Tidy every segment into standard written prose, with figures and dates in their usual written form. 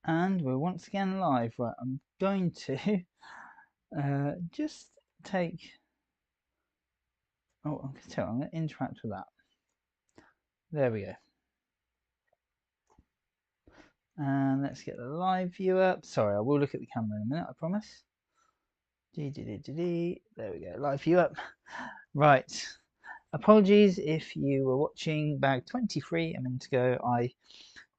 And we're once again live. Right, I'm going to just take. Oh, I can tell. I'm going to interact with that. There we go. And let's get the live view up. Sorry, I will look at the camera in a minute, I promise. There we go, live view up. Right. Apologies if you were watching bag 23 a minute ago. I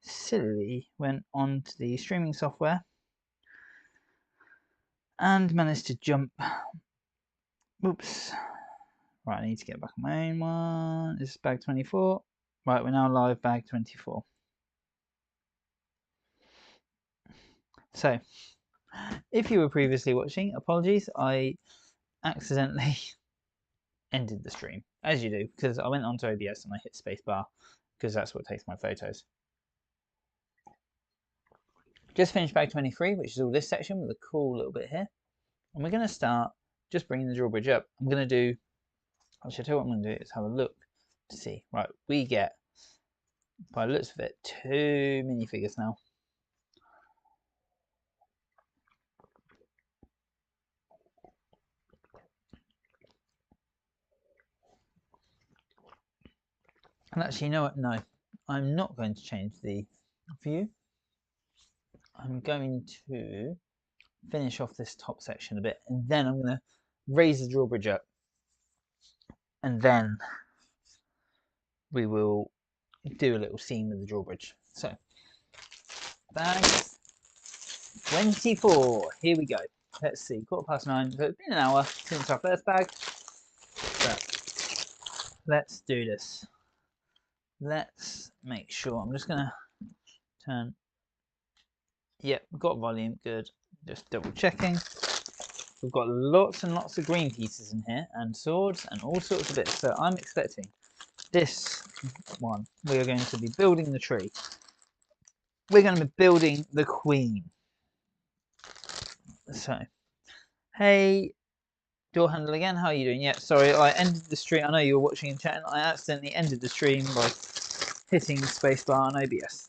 sillily went onto the streaming software and managed to jump. Oops. Right, I need to get back on my own one. This is bag 24. Right, we're now live bag 24. So, if you were previously watching, apologies, I accidentally ended the stream, as you do, because I went onto OBS and I hit spacebar, because that's what takes my photos. Just finished bag 23, which is all this section with a cool little bit here. And we're going to start just bringing the drawbridge up. I'm going to do, actually, I'll tell you what I'm going to do is have a look to see. Right, we get, by the looks of it, 2 minifigures now. And actually, you know what? No, I'm not going to change the view. I'm going to finish off this top section a bit, and then I'm going to raise the drawbridge up, and then we will do a little scene with the drawbridge. So, bag 24, here we go. Let's see, 9:15. So it's been an hour since our first bag, but let's do this. Let's make sure. I'm just going to turn. Yep, we've got volume, good. Just double checking. We've got lots and lots of green pieces in here, and swords, and all sorts of bits. So I'm expecting this one. We are going to be building the tree. We're going to be building the queen. So, hey, door handle again. How are you doing? Yeah, sorry, I ended the stream. I know you were watching and chatting. I accidentally ended the stream by hitting spacebar on OBS.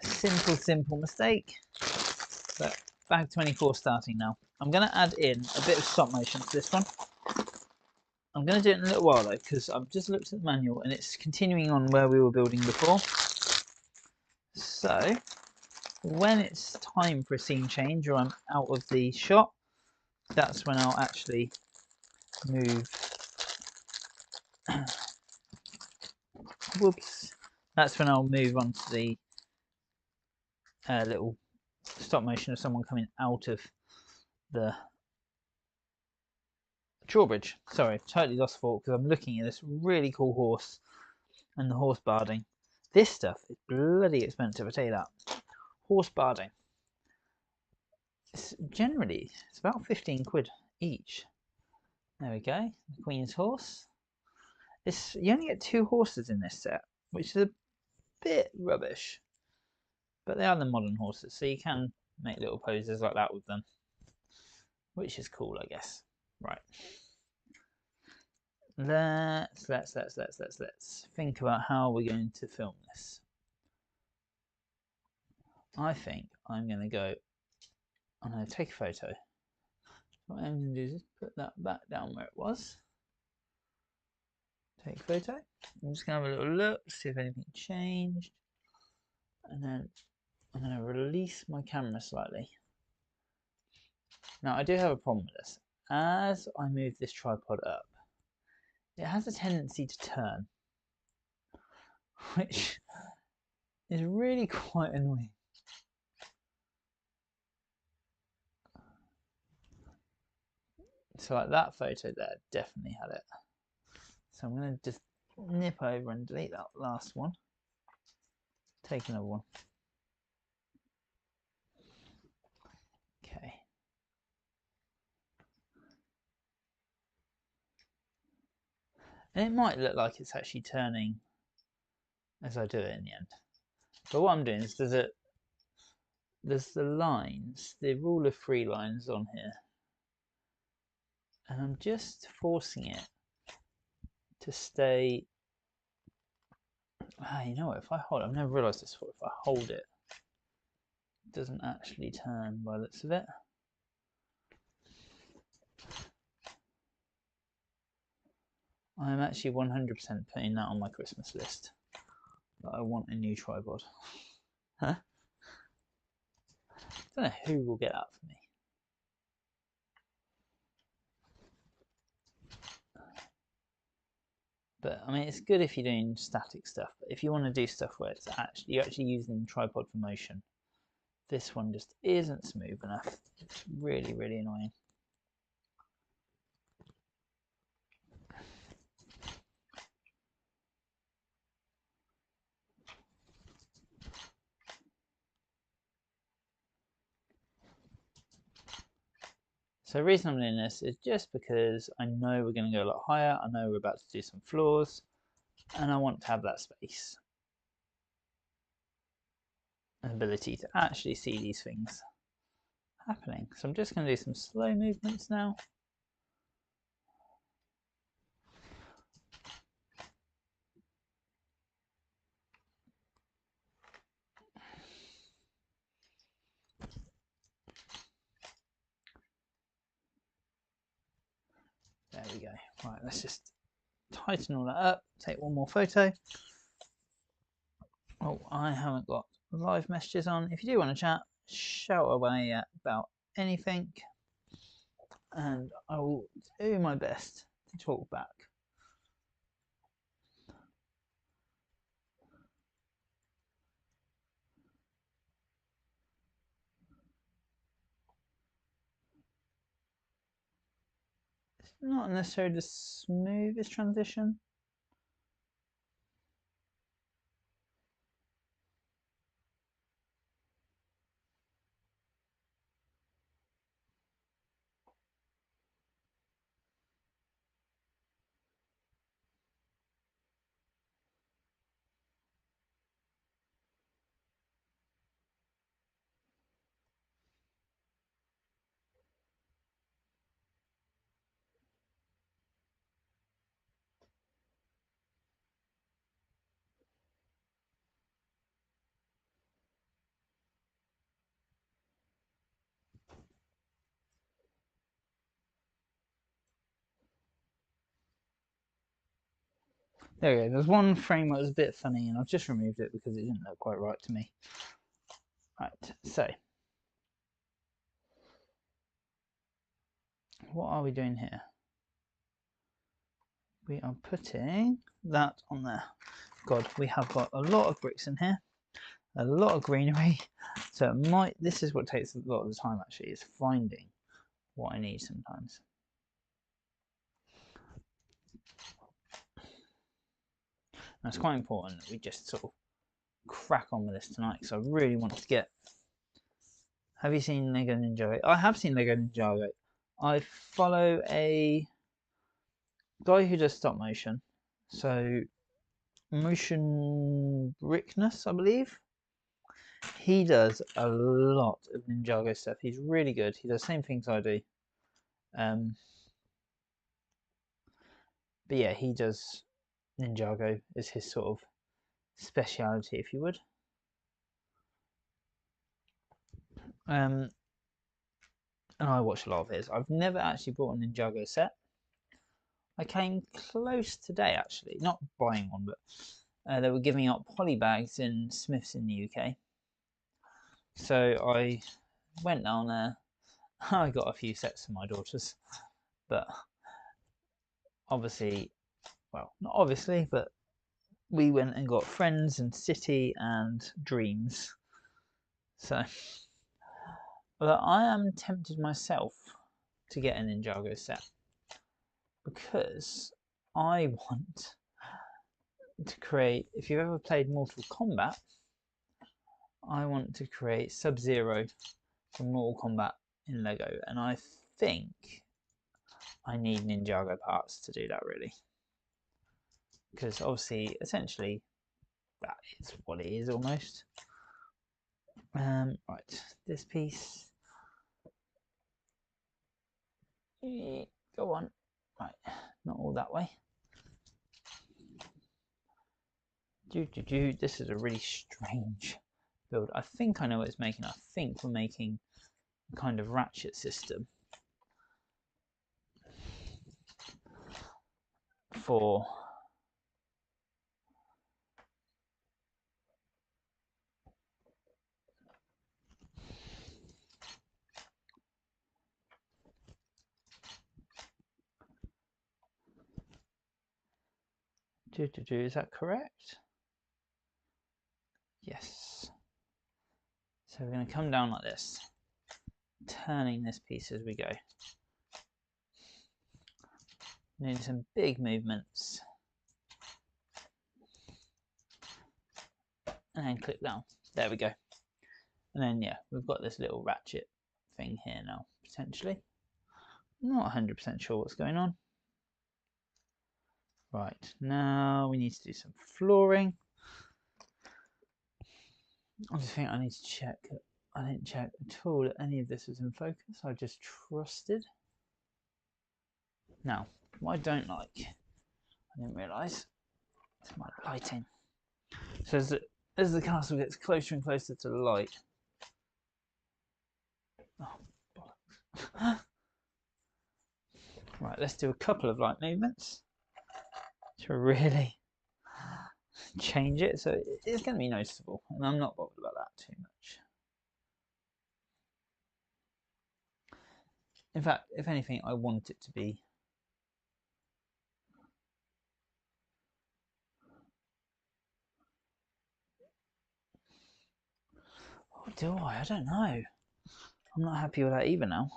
Simple mistake. But bag 24 starting now. I'm going to add in a bit of stop motion to this one. I'm going to do it in a little while though, because I've just looked at the manual and it's continuing on where we were building before. So, when it's time for a scene change or I'm out of the shot, that's when I'll actually move. Whoops. That's when I'll move on to the little stop motion of someone coming out of the drawbridge. Sorry, totally lost thought because I'm looking at this really cool horse and the horse barding. This stuff is bloody expensive, I tell you that. Horse barding. It's about 15 quid each. There we go. The Queen's horse. You only get 2 horses in this set, which is a bit rubbish. But they are the modern horses, so you can make little poses like that with them, which is cool, I guess. Right. Let's think about how we're going to film this. I think I'm going to go. I'm going to take a photo. What I'm going to do is put that back down where it was. Take a photo. I'm just going to have a little look, see if anything changed, and then I'm going to release my camera slightly. Now I do have a problem with this. As I move this tripod up, it has a tendency to turn, which is really quite annoying. So like that photo there definitely had it. So I'm going to just nip over and delete that last one. Take another one. Okay. And it might look like it's actually turning as I do it in the end. But what I'm doing is there's the lines, the rule of 3 lines on here. And I'm just forcing it to stay. You know what, if I hold it, I've never realised this before, if I hold it doesn't actually turn by the looks of it. I'm actually 100% putting that on my Christmas list. That I want a new tripod. Huh? I don't know who will get that for me. But I mean, it's good if you're doing static stuff. But if you want to do stuff where it's you're actually using the tripod for motion, this one just isn't smooth enough. It's really, really annoying. So the reason I'm doing this is just because I know we're going to go a lot higher. I know we're about to do some floors, and I want to have that space and ability to actually see these things happening. So I'm just going to do some slow movements now. There we go. Right, let's just tighten all that up. Take one more photo. Oh, I haven't got live messages on. If you do want to chat, shout away about anything, and I will do my best to talk back. It's not necessarily the smoothest transition. There we go. There's one frame that was a bit funny, and I've just removed it because it didn't look quite right to me. Right, so what are we doing here? We are putting that on there. God, we have got a lot of bricks in here, a lot of greenery. So this is what takes a lot of the time actually, is finding what I need sometimes. And it's quite important that we just sort of crack on with this tonight, because I really want to get... Have you seen Lego Ninjago? I have seen Lego Ninjago. I follow a guy who does stop motion. So Motion Brickness, I believe. He does a lot of Ninjago stuff. He's really good. He does the same things I do. But yeah, he does Ninjago as his sort of speciality, if you would. And I watch a lot of his. I've never actually bought a Ninjago set. I came close today, actually. Not buying one, but they were giving out poly bags in Smith's in the UK. So I went down there. I got a few sets for my daughters. But obviously, well, not obviously, but we went and got Friends and City and Dreams. So, but I am tempted myself to get a Ninjago set, because I want to create, if you've ever played Mortal Kombat, I want to create Sub-Zero from Mortal Kombat in Lego, and I think I need Ninjago parts to do that, really, because obviously, essentially, that is what it is almost. Right, this piece. Go on. Right, not all that way. This is a really strange build. I think I know what it's making. I think we're making a kind of ratchet system for is that correct? Yes. So we're going to come down like this, turning this piece as we go. Doing some big movements. And then click down. There we go. And then, yeah, we've got this little ratchet thing here now, potentially. Not 100% sure what's going on. Right, now we need to do some flooring. I just think I need to check. I didn't check at all that any of this was in focus. I just trusted. Now, what I don't like, I didn't realise, it's my lighting. So as the castle gets closer and closer to the light, oh, bollocks. Right, let's do a couple of light movements to really change it. So it's going to be noticeable, and I'm not bothered about that too much. In fact, if anything, I want it to be oh, do I? I don't know. I'm not happy with that either now.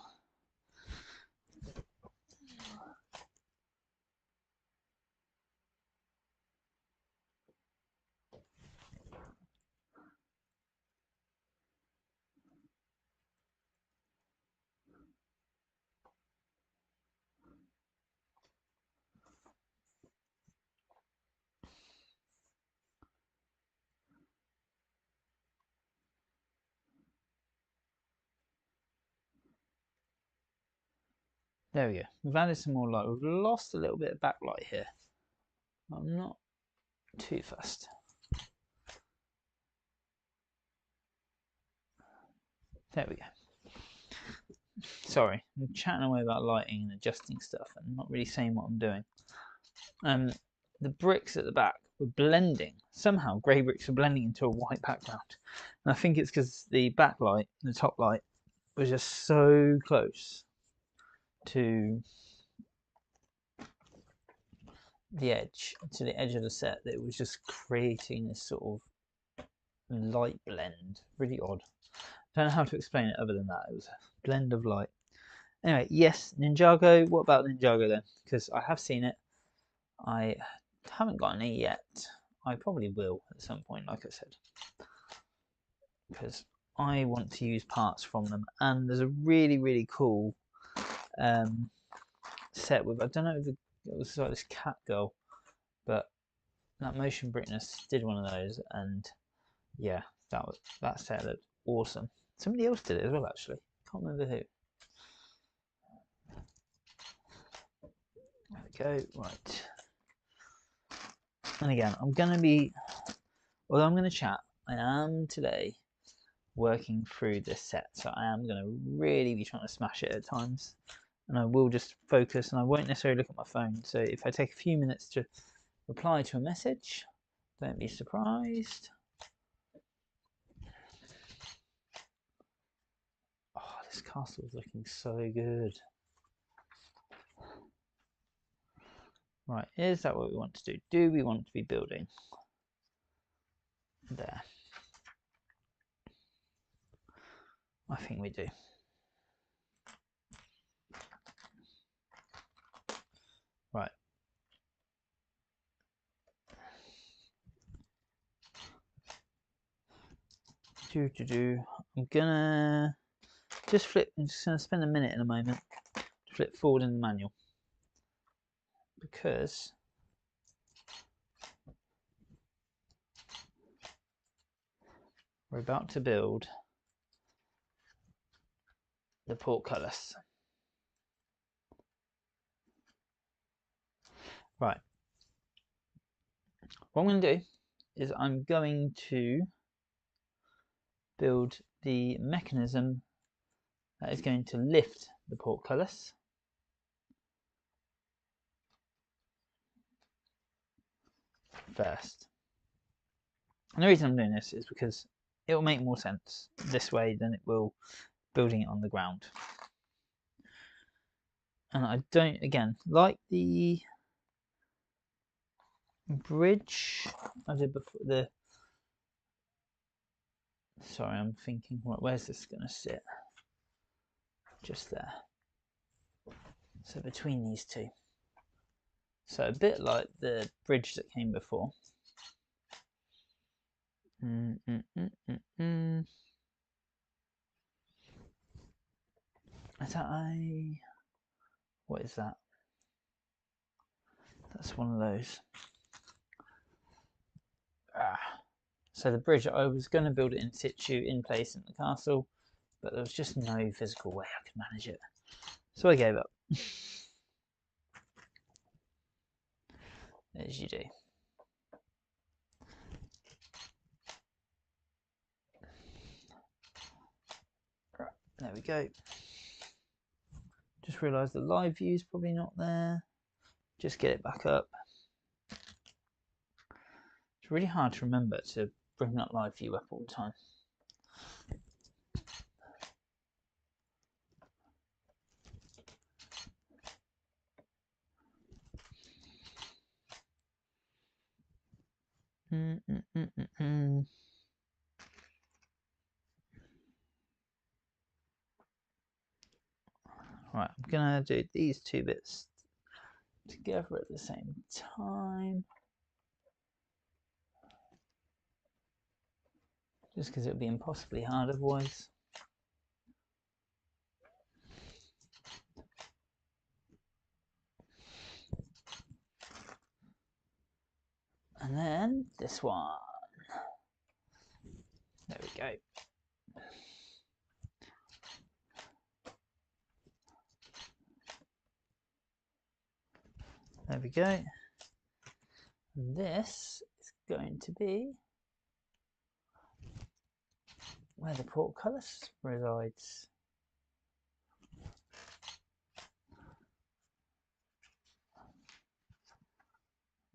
There we go. We've added some more light. We've lost a little bit of backlight here. I'm not too fussed. There we go. Sorry, I'm chatting away about lighting and adjusting stuff and not really saying what I'm doing. The bricks at the back were blending. Somehow grey bricks were blending into a white background. And I think it's because the backlight, the top light, was just so close to the edge of the set that it was just creating this sort of light blend. Really odd. Don't know how to explain it other than that. It was a blend of light. Anyway, yes, Ninjago. What about Ninjago then? Because I have seen it. I haven't got any yet. I probably will at some point, like I said. Because I want to use parts from them. And there's a really, really cool set with, I don't know if it was like this cat girl, but that Motion Brickness did one of those, and yeah, that set looked awesome. Somebody else did it as well, actually. Can't remember who. There we go. Right. And again, I'm going to be, although I'm going to chat, I am today working through this set, so I am going to really be trying to smash it at times, and I will just focus, and I won't necessarily look at my phone. So if I take a few minutes to reply to a message, don't be surprised. Oh, this castle is looking so good. Right, is that what we want to do? Do we want to be building there? I think we do. Right. I'm gonna just flip. I'm just gonna spend a minute in a moment to flip forward in the manual, because we're about to build the portcullis. Right. What I'm going to do is I'm going to build the mechanism that is going to lift the portcullis. First. And the reason I'm doing this is because it will make more sense this way than it will building it on the ground. And I don't, again, like the bridge I did before. Sorry, I'm thinking, where's this going to sit? Just there. So between these two. So a bit like the bridge that came before. Is that a... what is that? That's one of those. So the bridge, I was going to build it in situ, in place in the castle, but there was just no physical way I could manage it. So I gave up. As you do. Right, there we go. Just realised the live view is probably not there. Just get it back up. It's really hard to remember to bring that live view up all the time. Right, I'm gonna do these two bits together at the same time. Just because it would be impossibly hard otherwise. And then this one. There we go. There we go. And this is going to be where the portcullis resides.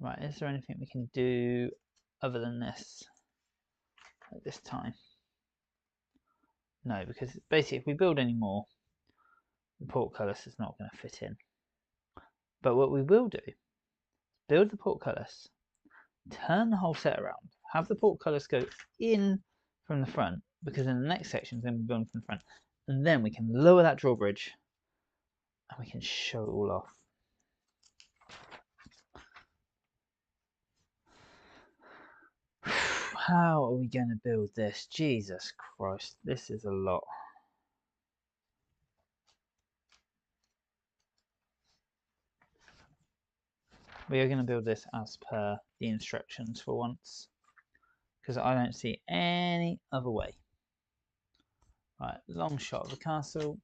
Right, is there anything we can do other than this at this time? No, because basically if we build any more, the portcullis is not going to fit in. But what we will do, build the portcullis, turn the whole set around, have the portcullis go in from the front, because in the next section is going to be building from the front, and then we can lower that drawbridge and we can show it all off. How are we going to build this? Jesus Christ, this is a lot. We are going to build this as per the instructions for once, because I don't see any other way. Right, long shot of the castle.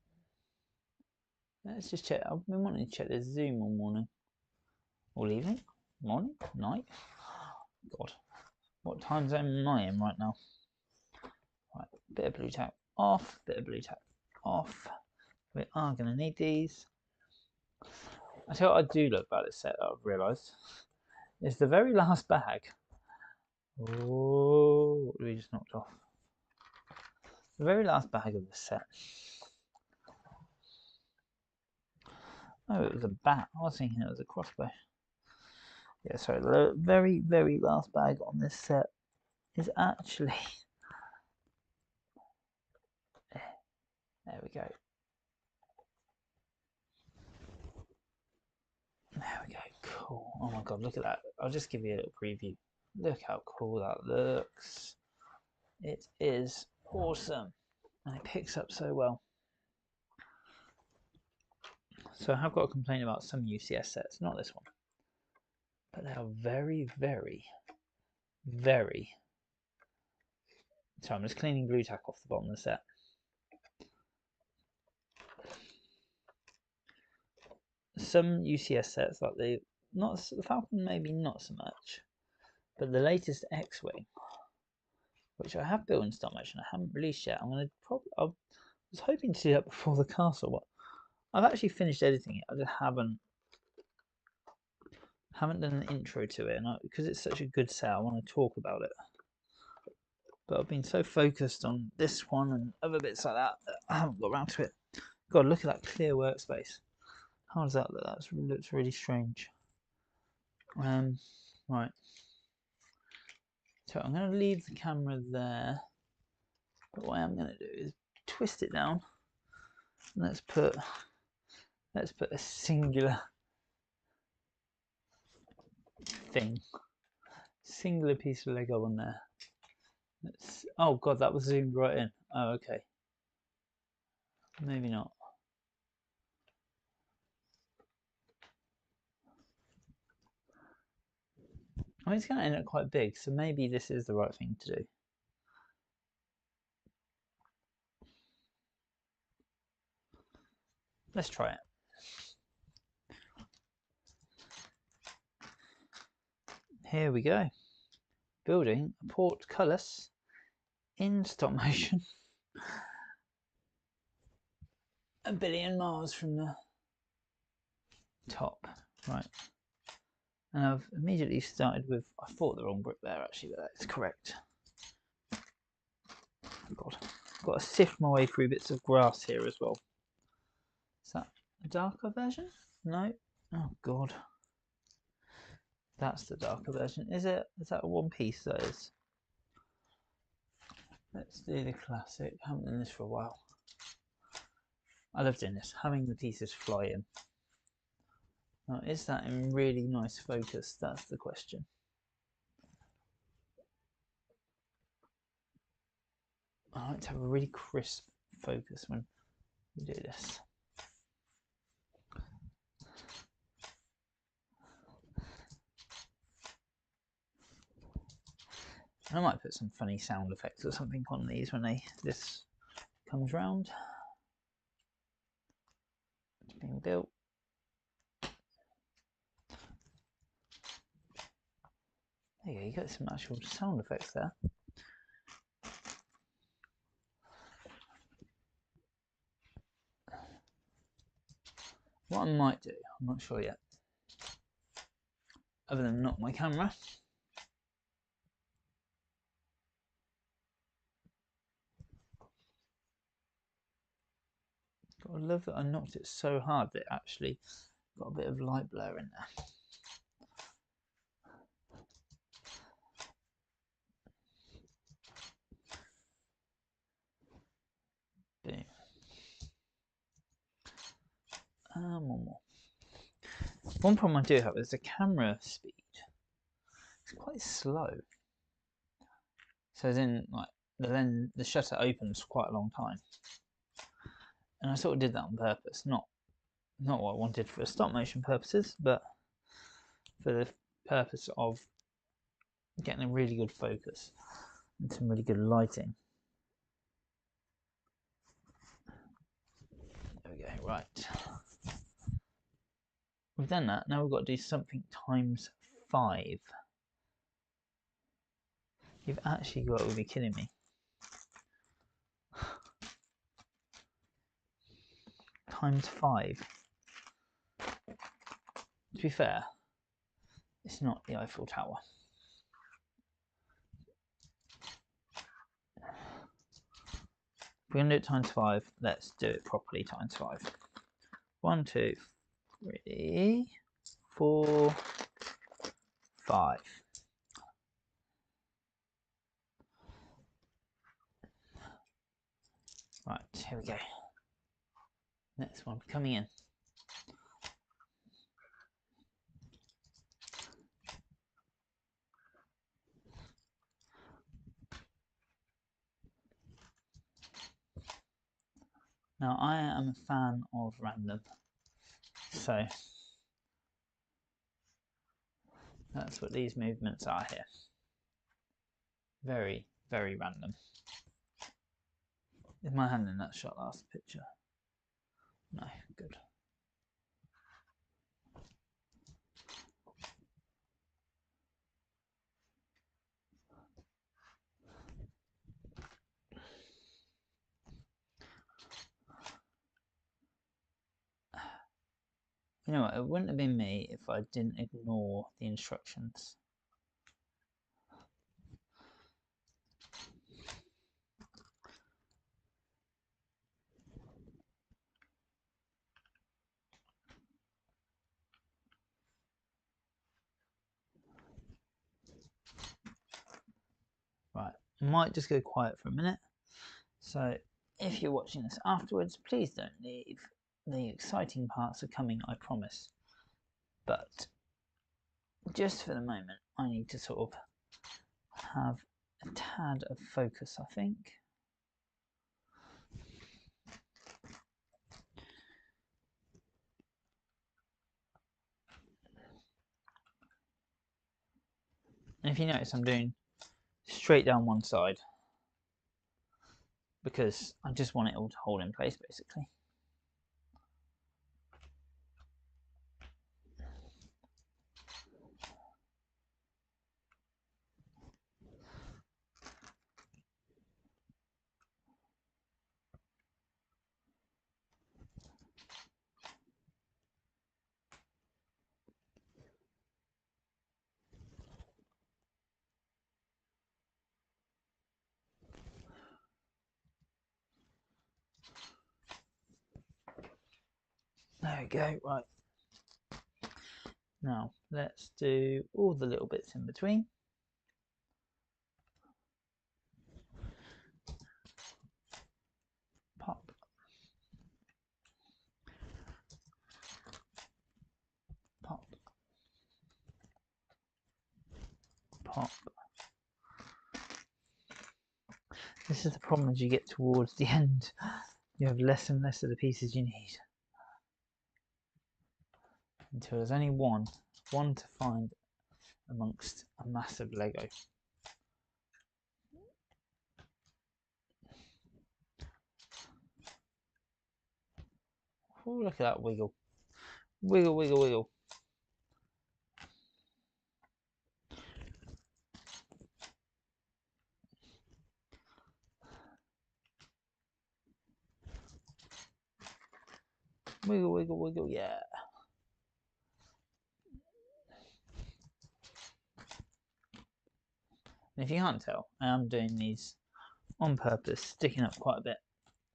Let's just check. I've been wanting to check the zoom all morning. All evening? Morning? Night? God. What time zone am I in right now? Right, bit of blue tack off, bit of blue tack off. We are going to need these. I tell you what I do love about this set that I've realised is the very last bag. Oh, what we just knocked off? The very last bag of the set. Oh, it was a bat. I was thinking it was a crossbow. Yeah, sorry. The very, very last bag on this set is actually... There we go. There we go. Cool. Oh my god, look at that. I'll just give you a little preview. Look how cool that looks. It is awesome. And it picks up so well. So I have got a complaint about some UCS sets, not this one. But they are very, very, very... So I'm just cleaning glue tack off the bottom of the set. Some UCS sets, like the Falcon, maybe not so much, but the latest XWING which I have built in stop motion. I haven't released yet. I was hoping to do that before the castle, but I've actually finished editing it. I just haven't done an intro to it, and because it's such a good set, I want to talk about it. But I've been so focused on this one and other bits like that I haven't got around to it. God, look at that clear workspace. How does that look? That looks really strange. Right. So I'm going to leave the camera there. But what I'm going to do is twist it down. And let's put a singular piece of Lego on there. Oh god, that was zoomed right in. Oh, okay. Maybe not. I mean, it's going to end up quite big, so maybe this is the right thing to do. Let's try it. Here we go. Building a portcullis in stop motion. A billion miles from the top. Right. And I've immediately started with, I thought the wrong brick there actually, but that's correct. God, I've got to sift my way through bits of grass here as well. Is that a darker version? No. Oh god. That's the darker version. Is it? Is that a one piece? That is. Let's do the classic. I haven't done this for a while. I love doing this, having the pieces fly in. Now, is that in really nice focus? That's the question. I like to have a really crisp focus when we do this. And I might put some funny sound effects or something on these when this comes round. It's being built. There you go, you got some actual sound effects there. What I might do, I'm not sure yet, other than not my camera, I love that I knocked it so hard that it actually got a bit of light blur in there. Boom. One more. One problem I do have is the camera speed. It's quite slow. So as in, like, the shutter opens quite a long time. And I sort of did that on purpose, not what I wanted for stop motion purposes, but for the purpose of getting a really good focus and some really good lighting. There we go, right. We've done that, now we've got to do something times 5. You've actually got to be kidding me. Times 5. To be fair, it's not the Eiffel Tower. If we're going to do it times 5, let's do it properly times 5. 1, 2, 3, 4, 5. Right, here we go. Next one coming in. Now, I am a fan of random, so that's what these movements are here. Very, very random. Is my hand in that shot last picture? No, good. You know what, it wouldn't have been me if I didn't ignore the instructions. Right, I might just go quiet for a minute. So if you're watching this afterwards, please don't leave. The exciting parts are coming, I promise. But just for the moment, I need to sort of have a tad of focus, I think. And if you notice, I'm doing straight down one side because I just want it all to hold in place, basically. There we go, right. Now, let's do all the little bits in between. Pop. Pop. Pop. This is the problem as you get towards the end. You have less and less of the pieces you need. Until there's only one to find amongst a massive Lego. Oh, look at that wiggle. Wiggle, wiggle, wiggle. Wiggle, wiggle, wiggle, yeah. And if you can't tell, I am doing these on purpose, sticking up quite a bit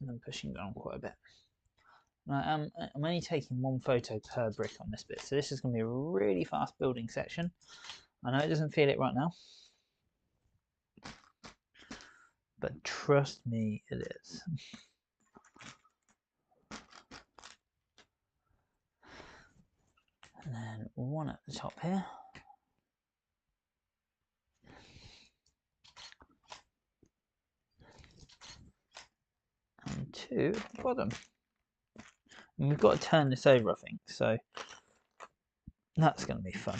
and then pushing down quite a bit. I'm only taking one photo per brick on this bit, so this is going to be a really fast building section. I know it doesn't feel it right now, but trust me, it is. And then one at the top here. And two at the bottom. And we've got to turn this over, I think, so that's going to be fun.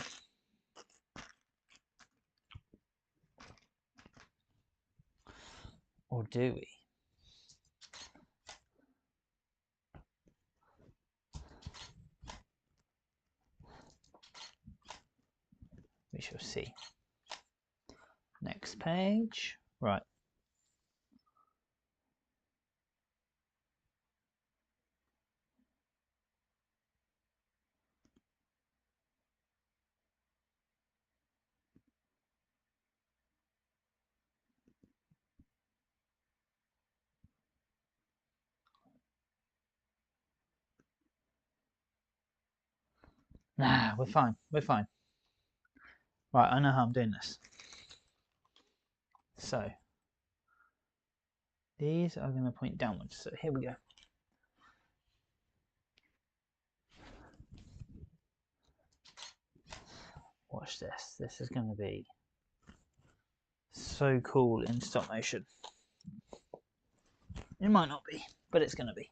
Or do we? We shall see. Next page. Right. Nah, we're fine. We're fine. Right, I know how I'm doing this. So, these are going to point downwards. So here we go. Watch this. This is going to be so cool in stop motion. It might not be, but it's going to be.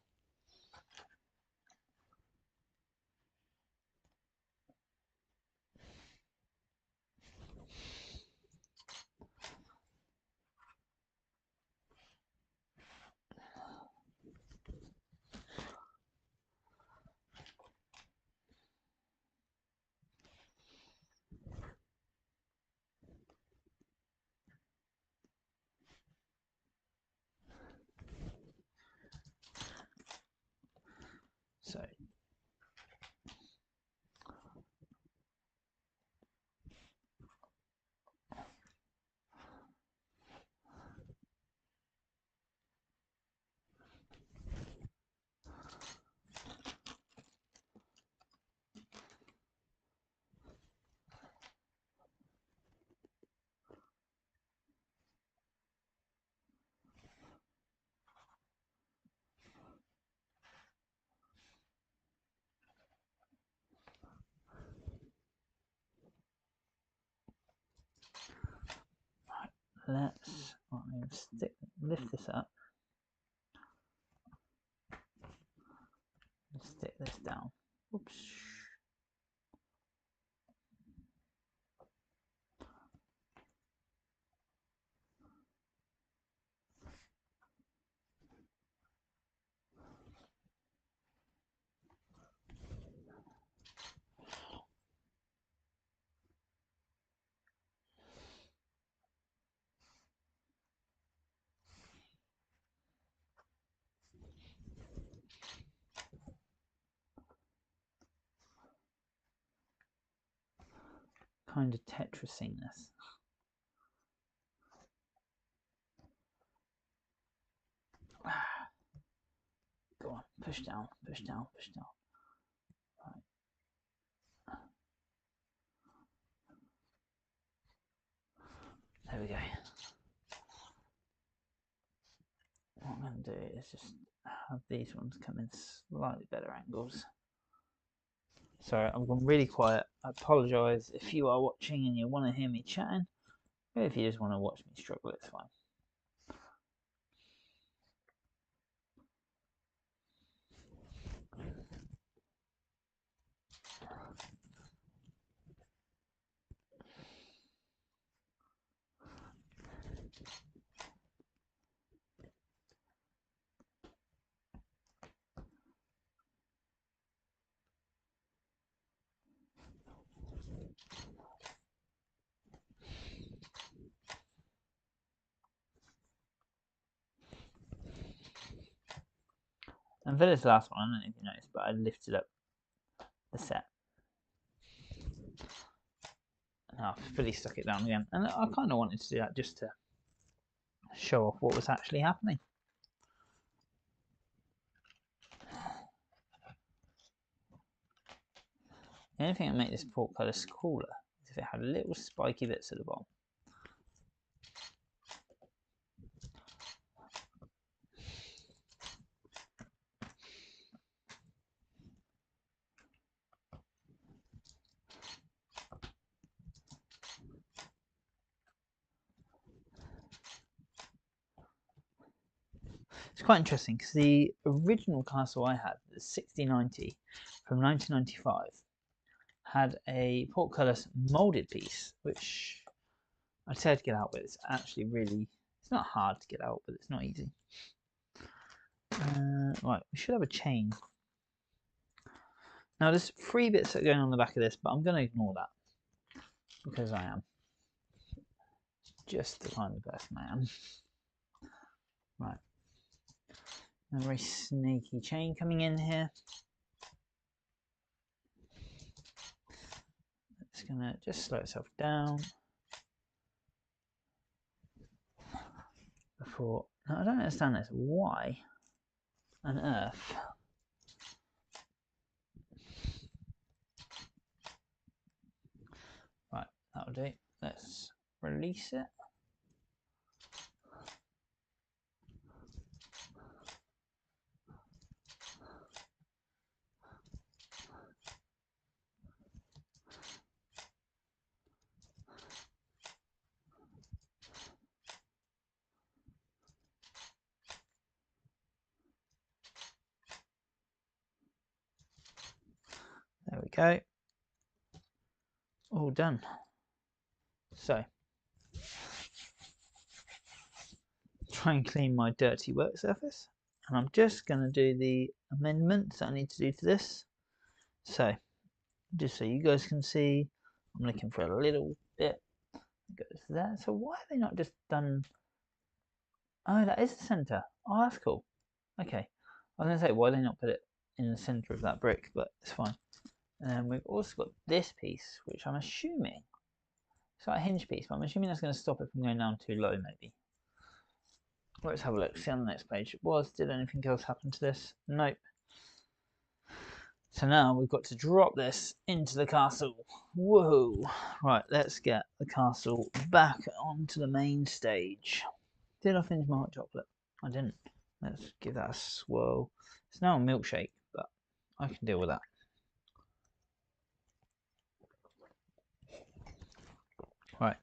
let's lift this up. Stick this down. Oops. Kind of Tetrising this. Go on, push down, push down, push down. Right. There we go. What I'm going to do is just have these ones come in slightly better angles. Sorry, I'm going really quiet. I apologise if you are watching and you want to hear me chatting. Or if you just want to watch me struggle, it's fine. And for this last one, I don't know if you noticed, but I lifted up the set. And I've fully stuck it down again. And I kind of wanted to do that just to show off what was actually happening. The only thing that makes this portcullis cooler is if it had little spiky bits at the bottom. It's quite interesting because the original castle I had, the 6090 from 1995, had a portcullis moulded piece, which I'd say to get out with. It's actually really, it's not hard to get out, but it's not easy. Right, we should have a chain. Now there's 3 bits that are going on the back of this, but I'm going to ignore that because I am just the kind of person I am. Right. A very snaky chain coming in here. It's going to just slow itself down before. Now I don't understand this. Why on earth? Right, that'll do. Let's release it. There we go. All done. So, try and clean my dirty work surface. And I'm just going to do the amendments that I need to do to this. So, just so you guys can see, I'm looking for a little bit. It goes there. So why are they not just done? Oh, that is the centre. Oh, that's cool. Okay. I was going to say, why they not put it in the centre of that brick, but it's fine. And then we've also got this piece, which I'm assuming, it's like a hinge piece, but I'm assuming that's going to stop it from going down too low, maybe. Let's have a look. See on the next page. Did anything else happen to this? Nope. So now we've got to drop this into the castle. Whoa. Right, let's get the castle back onto the main stage. Did I finish my hot chocolate? I didn't. Let's give that a swirl. It's now a milkshake, but I can deal with that. Right.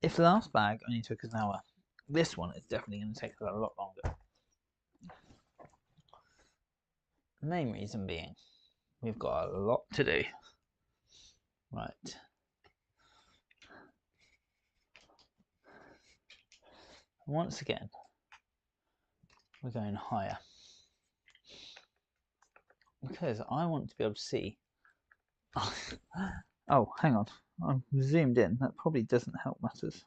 If the last bag only took us an hour, this one is definitely going to take us a lot longer. The main reason being, we've got a lot to do. Right. Once again, we're going higher. Because I want to be able to see. Oh, hang on. I'm zoomed in. That probably doesn't help matters.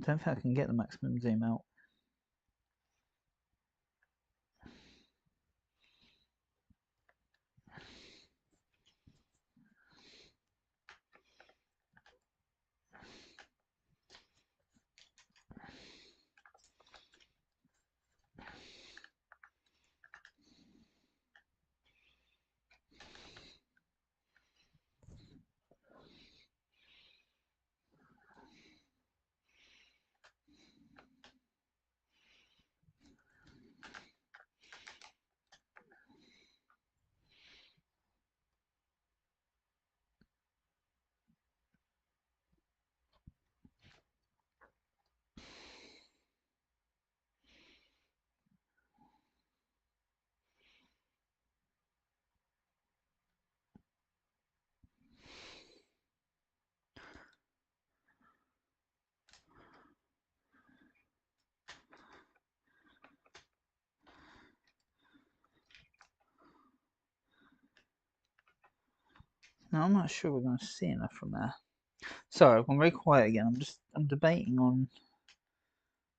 I don't think I can get the maximum zoom out. Now I'm not sure we're going to see enough from there. Sorry, I've gone very quiet again. I'm debating on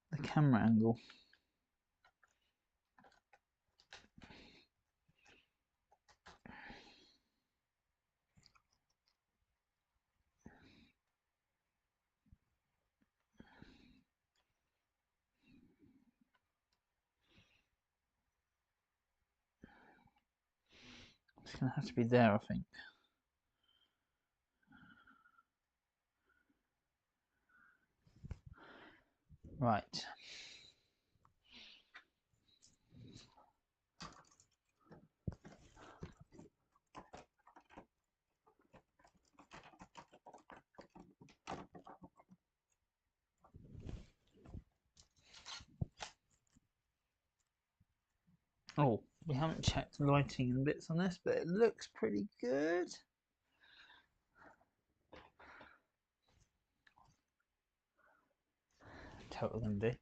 the camera angle. It's going to have to be there, I think. Right. Oh, we haven't checked lighting and bits on this, but it looks pretty good. Tell what we're going to do.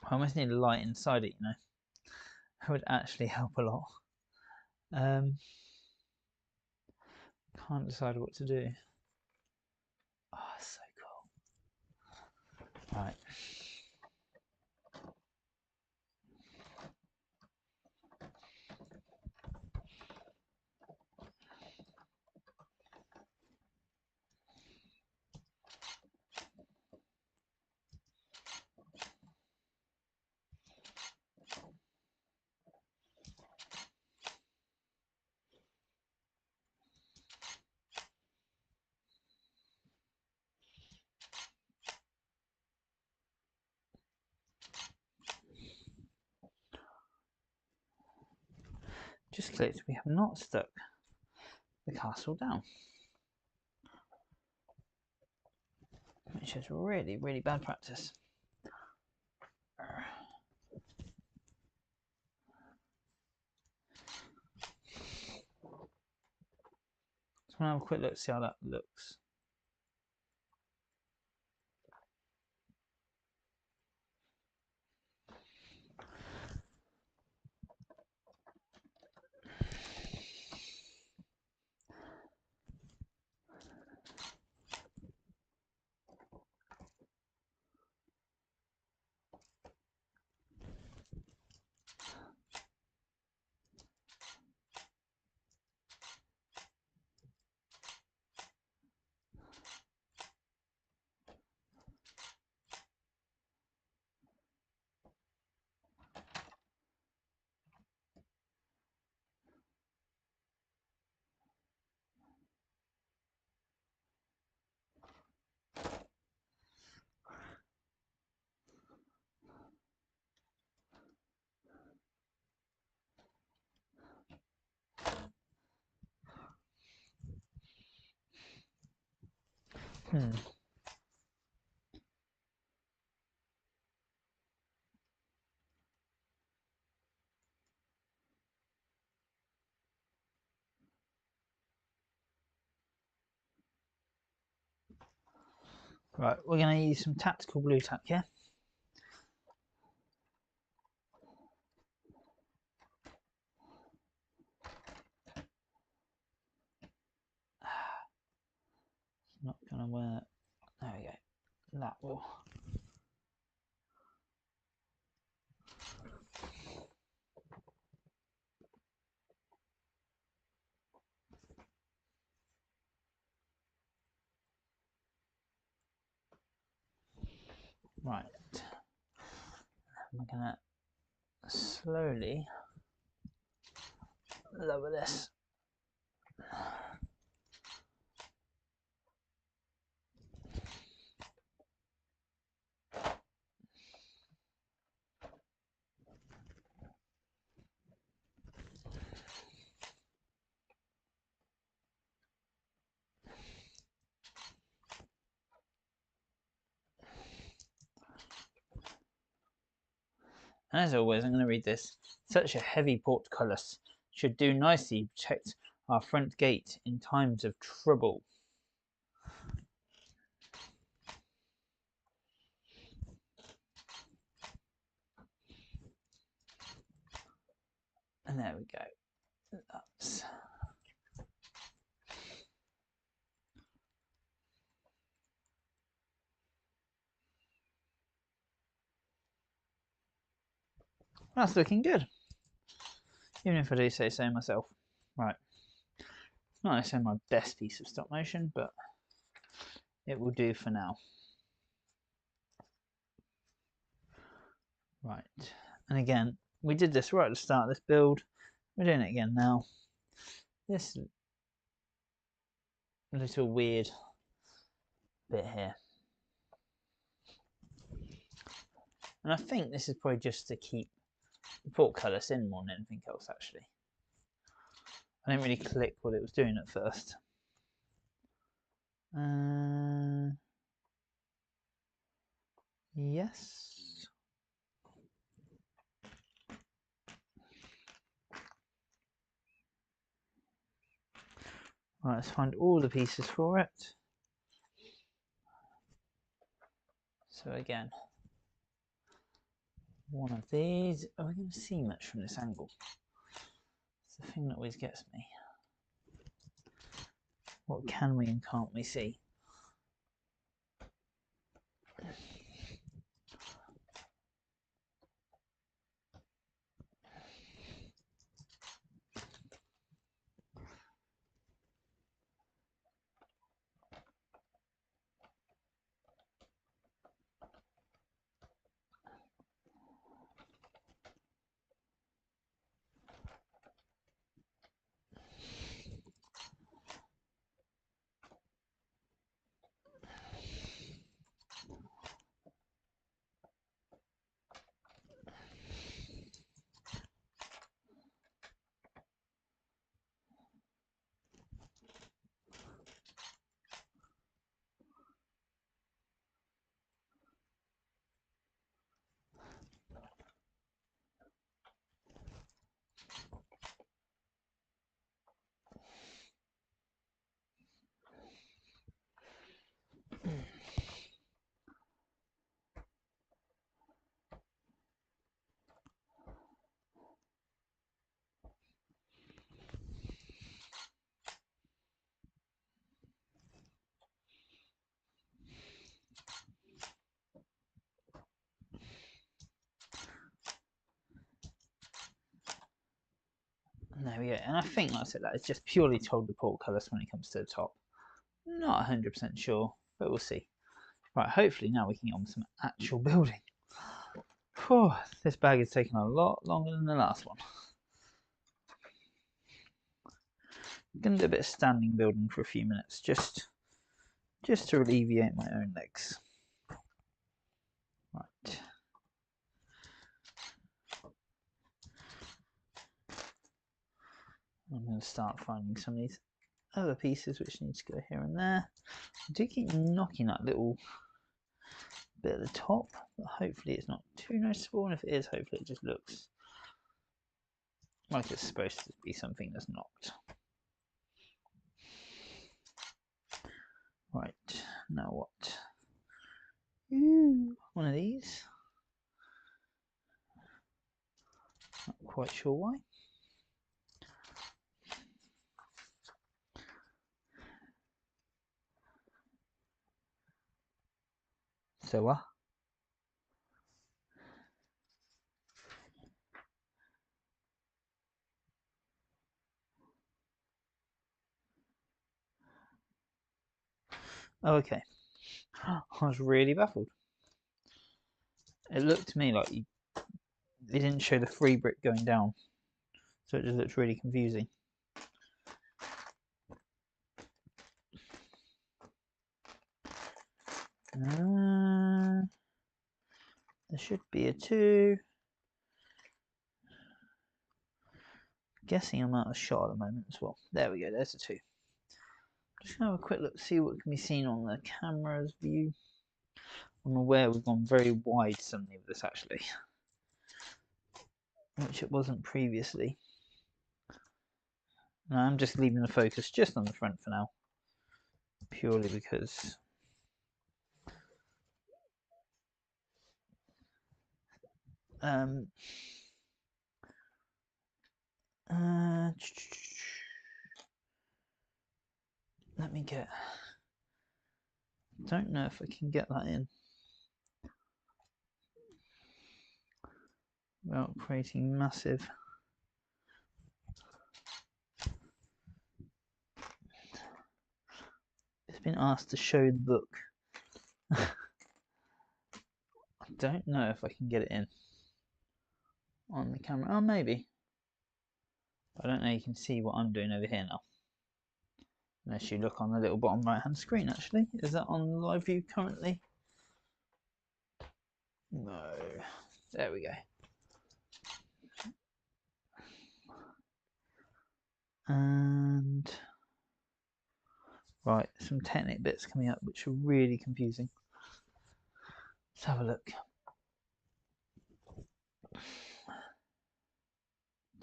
I almost need a light inside it, you know. That would actually help a lot. Can't decide what to do. Oh, so cool. Right. Just clicked. We have not stuck the castle down, which is really, really bad practice. So I'm gonna have a quick look, see how that looks. Right, we're going to use some tactical blue tack here. It's not going to work. There we go. That will. Right. I'm going to slowly lower this. And as always, I'm going to read this. Such a heavy portcullis should do nicely to protect our front gate in times of trouble. And there we go. That's looking good. Even if I do say so myself. Right. It's not necessarily my best piece of stop motion, but it will do for now. Right. And again, we did this right at the start of this build. We're doing it again now. This little weird bit here. And I think this is probably just to keep the portcullis in more than anything else, actually. I didn't really click what it was doing at first. Yes. Right, let's find all the pieces for it. So again, one of these. Are we going to see much from this angle? It's the thing that always gets me. What can we and can't we see? And there we go. And I think, like I said, that is just purely to hold the portcullis when it comes to the top. Not 100% sure, but we'll see. Right, hopefully now we can get on with some actual building. Whew, this bag has taken a lot longer than the last one. I'm going to do a bit of standing building for a few minutes, just to alleviate my own legs. Right. I'm going to start finding some of these other pieces which need to go here and there. I do keep knocking that little bit at the top, but hopefully it's not too noticeable, and if it is, hopefully it just looks like it's supposed to be something that's knocked. Right, now what? Ooh, one of these. Not quite sure why. So oh, okay. I was really baffled. It looked to me like it didn't show the free brick going down, so it just looks really confusing. There should be a 2. Guessing I'm out of shot at the moment as well. There we go, there's a 2. Just gonna have a quick look, see what can be seen on the camera's view. I'm aware we've gone very wide suddenly with this actually, which it wasn't previously. And I'm just leaving the focus just on the front for now, purely because let me get, don't know if I can get that in without creating massive it's been asked to show the book. I don't know if I can get it in on the camera. Oh, maybe. I don't know, you can see what I'm doing over here now. Unless you look on the little bottom right hand screen actually. Is that on live view currently? No. There we go. And right, some Technic bits coming up which are really confusing. Let's have a look.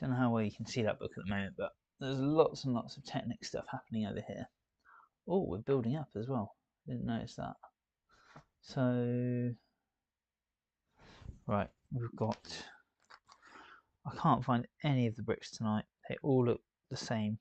Don't know how well you can see that book at the moment, but there's lots and lots of Technic stuff happening over here. Oh, we're building up as well. Didn't notice that. So, right, we've got, I can't find any of the bricks tonight. They all look the same.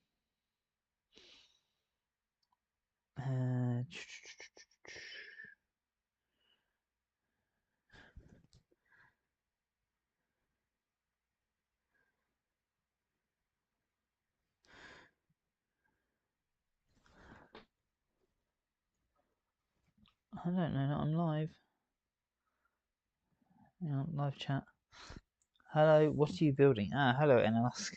I don't know that I'm live. Yeah, live chat. Hello, what are you building? Ah, hello, Enask.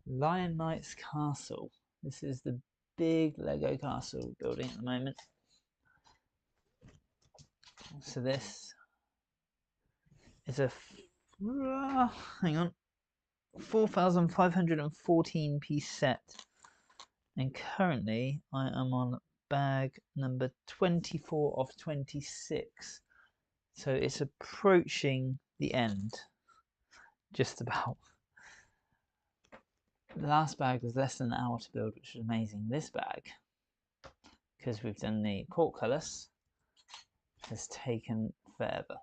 Lion Knight's Castle. This is the big Lego castle building at the moment. So this is a hang on, 4,514 piece set, and currently I am on bag number 24 of 26. So it's approaching the end, just about. The last bag was less than an hour to build, which was amazing. This bag, because we've done the portcullis, has taken forever.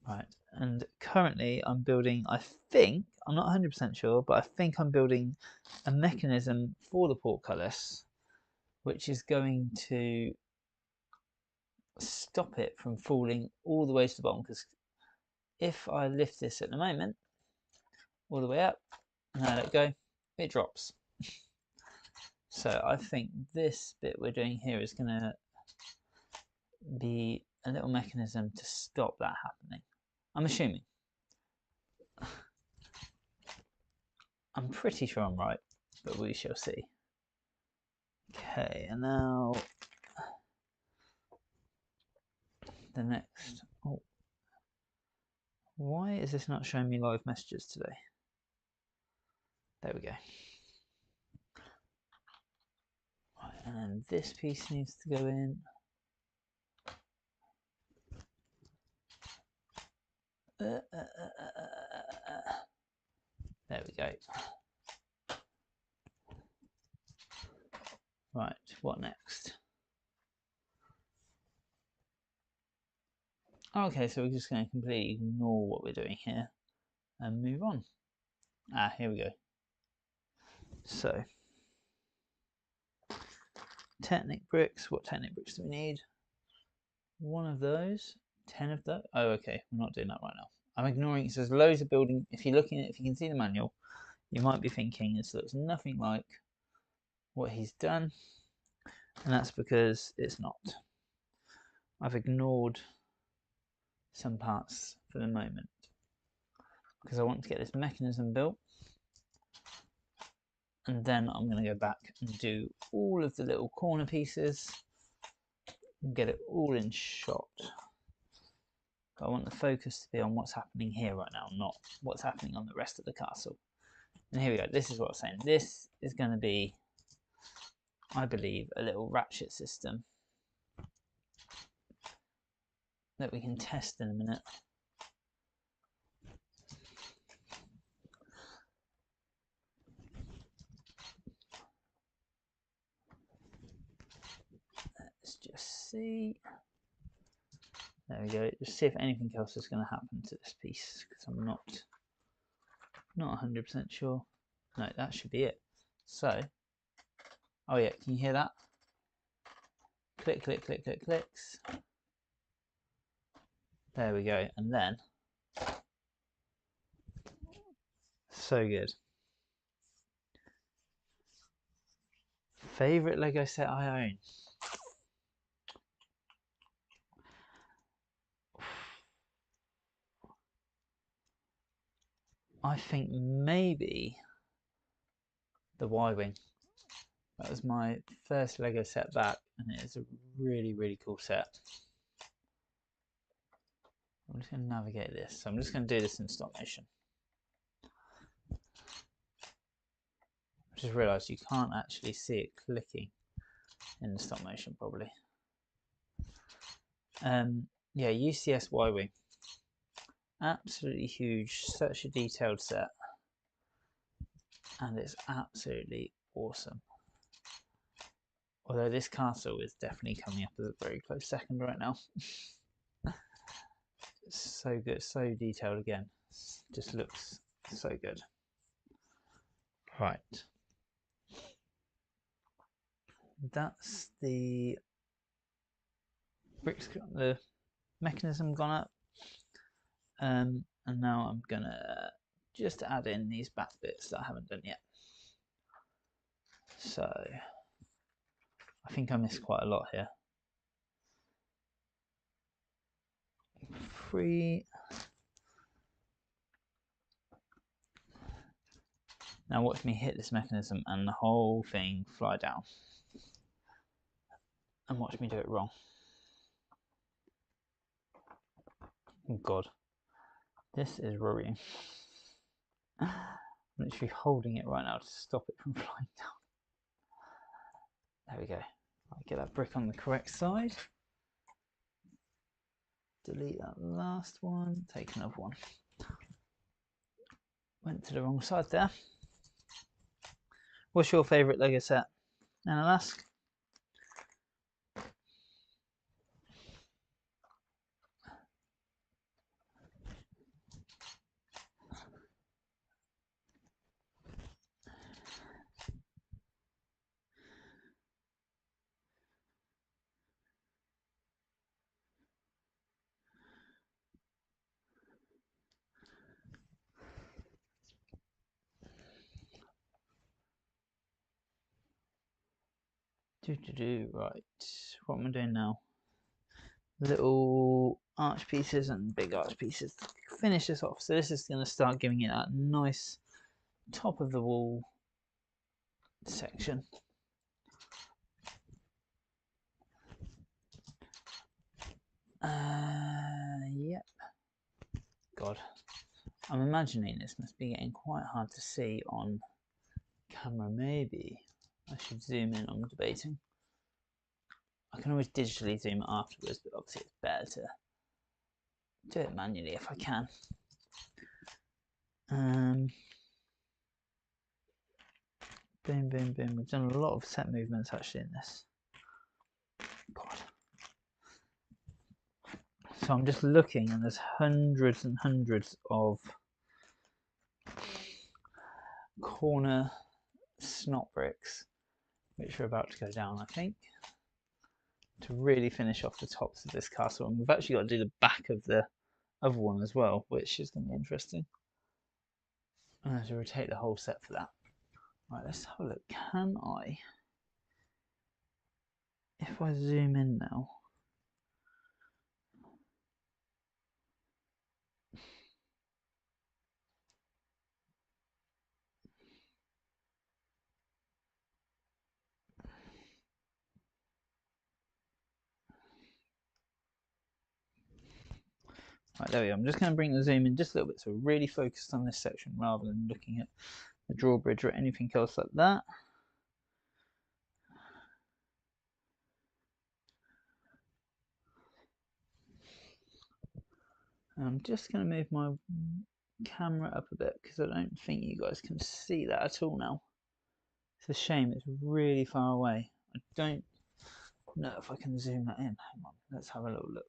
Right, and currently I'm building, I think, I'm not 100% sure, but I think I'm building a mechanism for the portcullis, which is going to stop it from falling all the way to the bottom, because if I lift this at the moment, all the way up, and I let go, it drops. So I think this bit we're doing here is going to be a little mechanism to stop that happening. I'm assuming. I'm pretty sure I'm right, but we shall see. Okay, and now the next. Oh, why is this not showing me live messages today? There we go. And this piece needs to go in. There we go. Right, what next? Okay, so we're just going to completely ignore what we're doing here and move on. Here we go. So, Technic bricks. What Technic bricks do we need? One of those. 10 of those. Oh, okay. We're not doing that right now. I'm ignoring it. Says loads of building. If you're looking at, if you can see the manual, you might be thinking this looks nothing like what he's done, and that's because it's not. I've ignored some parts for the moment because I want to get this mechanism built, and then I'm going to go back and do all of the little corner pieces and get it all in shot. But I want the focus to be on what's happening here right now, not what's happening on the rest of the castle. And here we go. This is what I'm saying. This is going to be, I believe, a little ratchet system that we can test in a minute. Let's just see. There we go. Just see if anything else is going to happen to this piece, because I'm not 100% sure. No, that should be it. So, oh yeah, can you hear that? Click, click, click, click, clicks. There we go. And then, so good. Favorite Lego set I own? I think maybe the Y-Wing. That was my first Lego set back, and it is a really, really cool set. I'm just going to navigate this. So I'm just going to do this in stop motion. I just realised you can't actually see it clicking in the stop motion probably. Yeah, UCS Y-Wing. Absolutely huge, such a detailed set. And it's absolutely awesome. Although this castle is definitely coming up as a very close second right now. It's so good, so detailed again. Just looks so good. Right. That's the bricks, the mechanism gone up. And now I'm gonna just add in these back bits that I haven't done yet. So I think I missed quite a lot here. 3. Now watch me hit this mechanism and the whole thing fly down. And watch me do it wrong. Oh God, this is worrying. I'm literally holding it right now to stop it from flying down. There we go. I'll get that brick on the correct side. Delete that last one, take another one. Went to the wrong side there. What's your favourite Lego set? And I'll ask. Right, what am I doing now? Little arch pieces and big arch pieces to finish this off. So this is going to start giving it that nice top of the wall section. Yep. God, I'm imagining this must be getting quite hard to see on camera. Maybe I should zoom in. I'm debating. I can always digitally zoom it afterwards, but obviously it's better to do it manually if I can. Boom, boom, boom. We've done a lot of set movements actually in this. God. So I'm just looking, and there's hundreds and hundreds of corner snot bricks, which are about to go down, I think, to really finish off the tops of this castle. And we've actually got to do the back of the other one as well, which is going to be interesting. I'm going to rotate the whole set for that. Right, let's have a look. Can I, if I zoom in now, right, there we go. I'm just going to bring the zoom in just a little bit, so we're really focused on this section rather than looking at the drawbridge or anything else like that. I'm just going to move my camera up a bit because I don't think you guys can see that at all now. It's a shame, it's really far away. I don't know if I can zoom that in. Hang on, let's have a little look.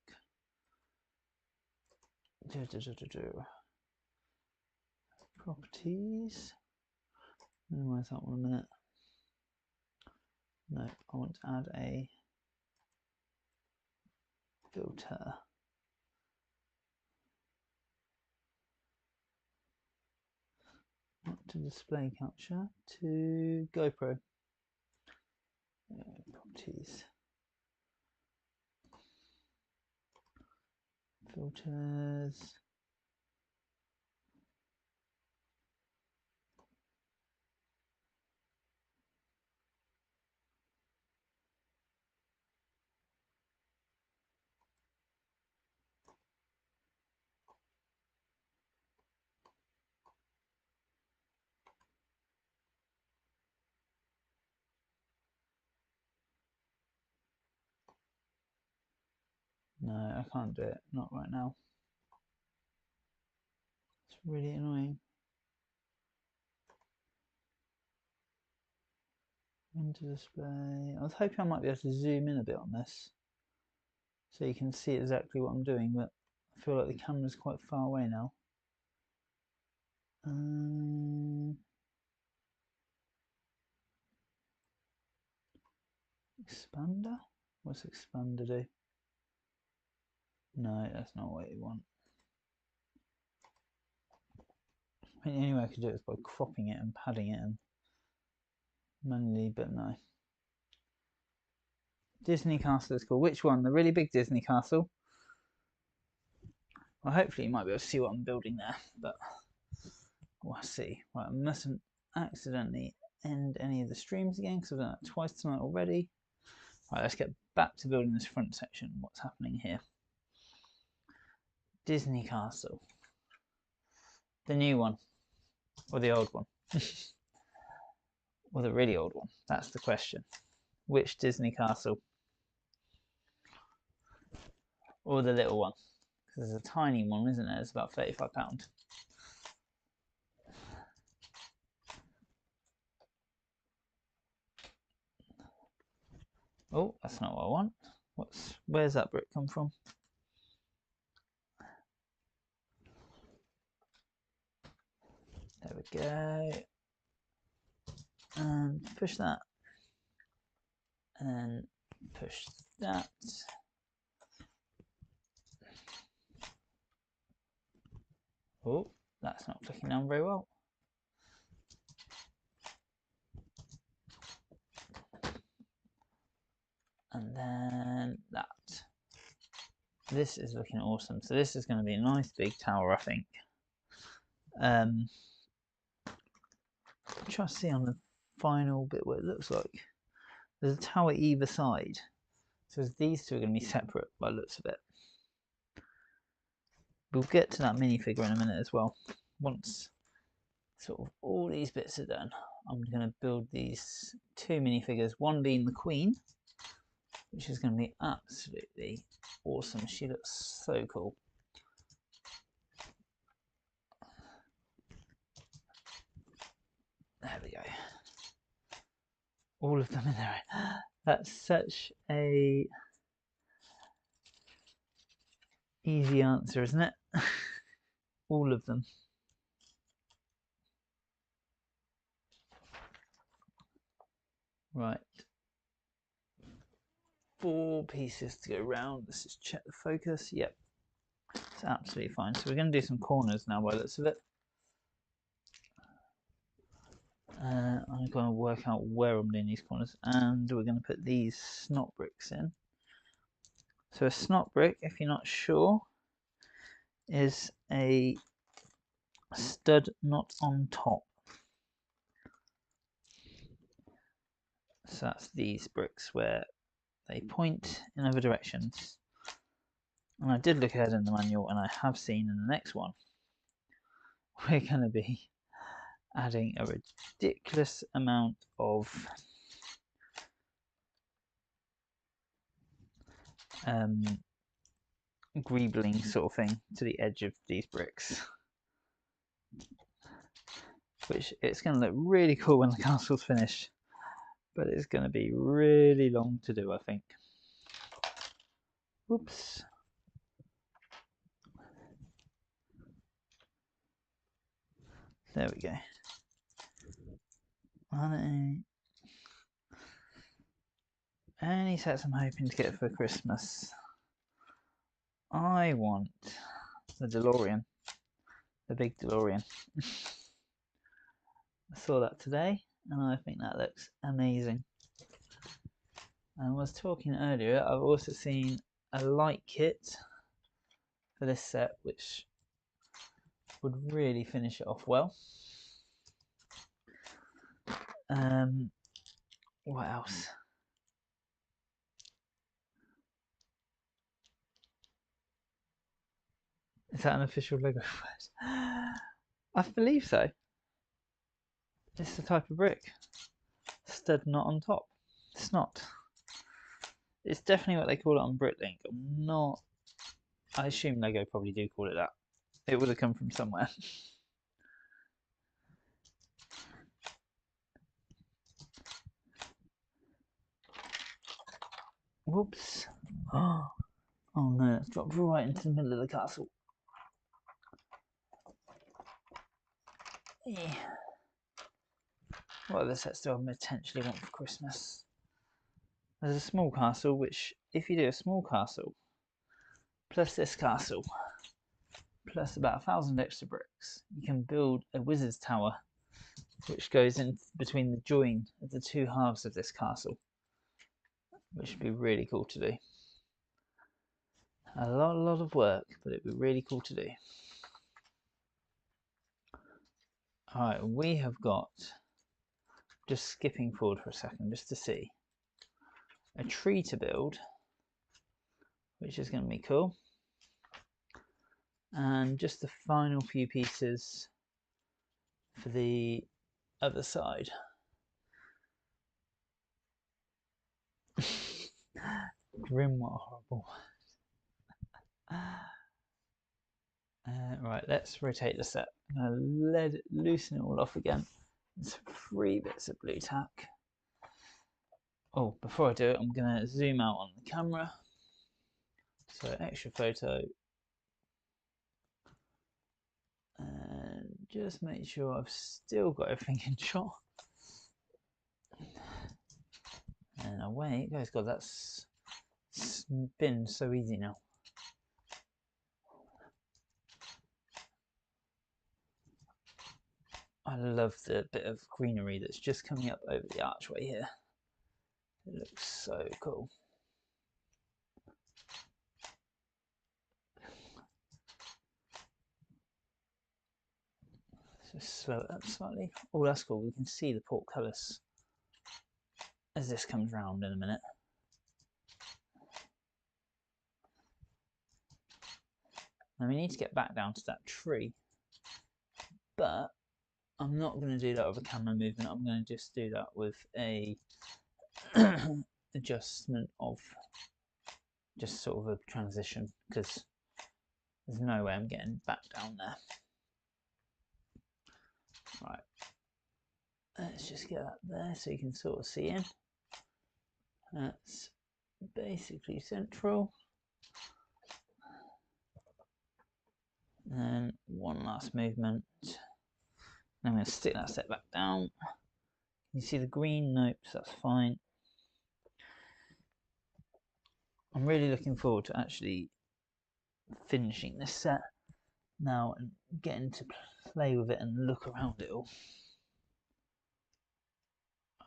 Properties. Minimize that one a minute. No, I want to add a filter. Not to display capture, to GoPro. Properties. Filters. No, I can't do it. Not right now. It's really annoying. Into display. I was hoping I might be able to zoom in a bit on this so you can see exactly what I'm doing, but I feel like the camera's quite far away now. Expander? What's expander do? No, that's not what you want. I mean, the only way I could do it is by cropping it and padding it and manually, but no. Disney Castle is cool. Which one? The really big Disney Castle? Well, hopefully you might be able to see what I'm building there, but we'll see. Right, I mustn't accidentally end any of the streams again because I've done that twice tonight already. Right, let's get back to building this front section. What's happening here? Disney Castle. The new one. Or the old one? Or the really old one? That's the question. Which Disney Castle? Or the little one? Because there's a tiny one, isn't there? It's about £35. Oh, that's not what I want. Where's that brick come from? There we go. And push that. And then push that. Oh, that's not clicking down very well. And then that. This is looking awesome. So this is going to be a nice big tower, I think. I'm trying to see on the final bit what it looks like. There's a tower either side. So these two are going to be separate by the looks of it. We'll get to that minifigure in a minute as well. Once sort of all these bits are done, I'm going to build these two minifigures, one being the Queen which is going to be absolutely awesome. She looks so cool. There we go. All of them in there. That's such a easy answer, isn't it? All of them. Right. 4 pieces to go round. Let's just check the focus. Yep. It's absolutely fine. So we're going to do some corners now by the looks of it. I'm going to work out where I'm doing these corners, and we're going to put these snot bricks in. So a snot brick, if you're not sure, is a stud knot on top. So that's these bricks where they point in other directions. And I did look ahead in the manual, and I have seen in the next one we're going to be adding a ridiculous amount of greebling sort of thing to the edge of these bricks, which it's going to look really cool when the castle's finished, but it's going to be really long to do, I think. Oops. There we go. Any sets I'm hoping to get for Christmas. I want the DeLorean, the big DeLorean. I saw that today, and I think that looks amazing. And I was talking earlier, I've also seen a light kit for this set, which would really finish it off well. What else? Is that an official Lego word? I believe so. It's the type of brick. Stud knot on top. Snot. It's definitely what they call it on Britlink. I'm not... I assume Lego probably do call it that. It would have come from somewhere. Whoops. Oh no, it's dropped right into the middle of the castle. Yeah. What other sets do I potentially want for Christmas? There's a small castle, which if you do a small castle, plus this castle, plus about 1,000 extra bricks, you can build a wizard's tower, which goes in between the join of the 2 halves of this castle, which would be really cool to do. A lot of work, but it'd be really cool to do. Alright, we have got, just skipping forward for a second just to see, a tree to build, which is going to be cool. And just the final few pieces for the other side. Grim, what a horrible. Right, let's rotate the set. I'm going to loosen it all off again. There's 3 bits of blue tack. Oh, before I do it, I'm going to zoom out on the camera. So extra photo. And just make sure I've still got everything in shot. And away it goes. God, that's been so easy now. I love the bit of greenery that's just coming up over the archway here. It looks so cool. Just slow it up slightly. Oh, that's cool. We can see the portcullis as this comes round in a minute. Now we need to get back down to that tree, but I'm not going to do that with a camera movement. I'm going to just do that with a adjustment of just sort of a transition, because there's no way I'm getting back down there. Right, let's just get that there so you can sort of see in. That's basically central. And then one last movement. And I'm going to stick that step back down. You see the green? Nope, so that's fine. I'm really looking forward to actually finishing this set now and getting to play with it and look around it all.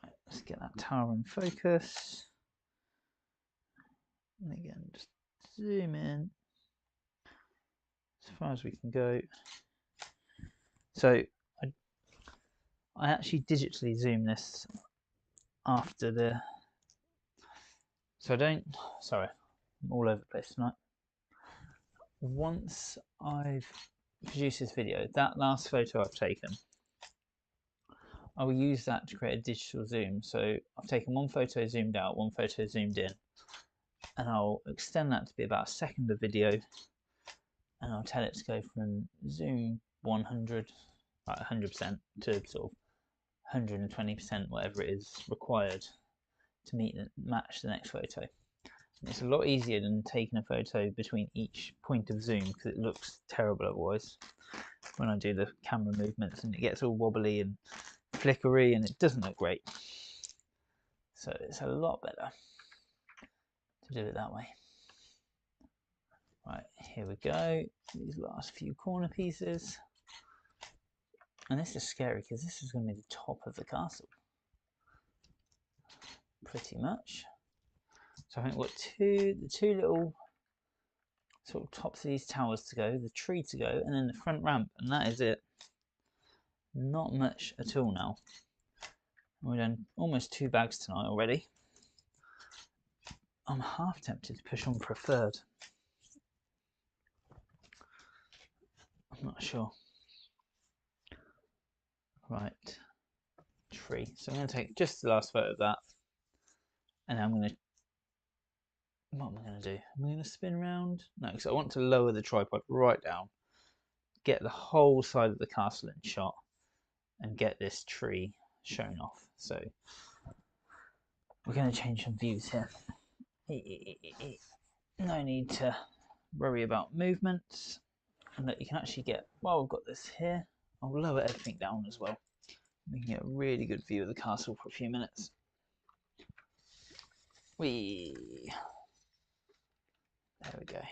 Right, let's get that tower in focus. And again, just zoom in as far as we can go. So I actually digitally zoom this after the... So I don't... Sorry, I'm all over the place tonight. Once I've produced this video, that last photo I've taken, I will use that to create a digital zoom. So I've taken one photo zoomed out, one photo zoomed in, and I'll extend that to be about a second of video, and I'll tell it to go from zoom 100, like 100% to sort of 120%, whatever it is required to match the next photo. And it's a lot easier than taking a photo between each point of zoom, because it looks terrible otherwise when I do the camera movements, and it gets all wobbly and flickery and it doesn't look great. So it's a lot better to do it that way. Right, here we go. These last few corner pieces. And this is scary because this is going to be the top of the castle. Pretty much. So I think we've got the two little sort of tops of these towers to go, the tree to go, and then the front ramp, and that is it. Not much at all now. We've done almost 2 bags tonight already. I'm half tempted to push on for a third. I'm not sure. Right, tree. So I'm going to take just the last photo of that, and I'm going to... What am I going to do? Am I going to spin around? No, because I want to lower the tripod right down, get the whole side of the castle in shot, and get this tree shown off. So we're going to change some views here. No need to worry about movements, and that you can actually get, while we've got this here, I'll lower everything down as well. We can get a really good view of the castle for a few minutes. There we go.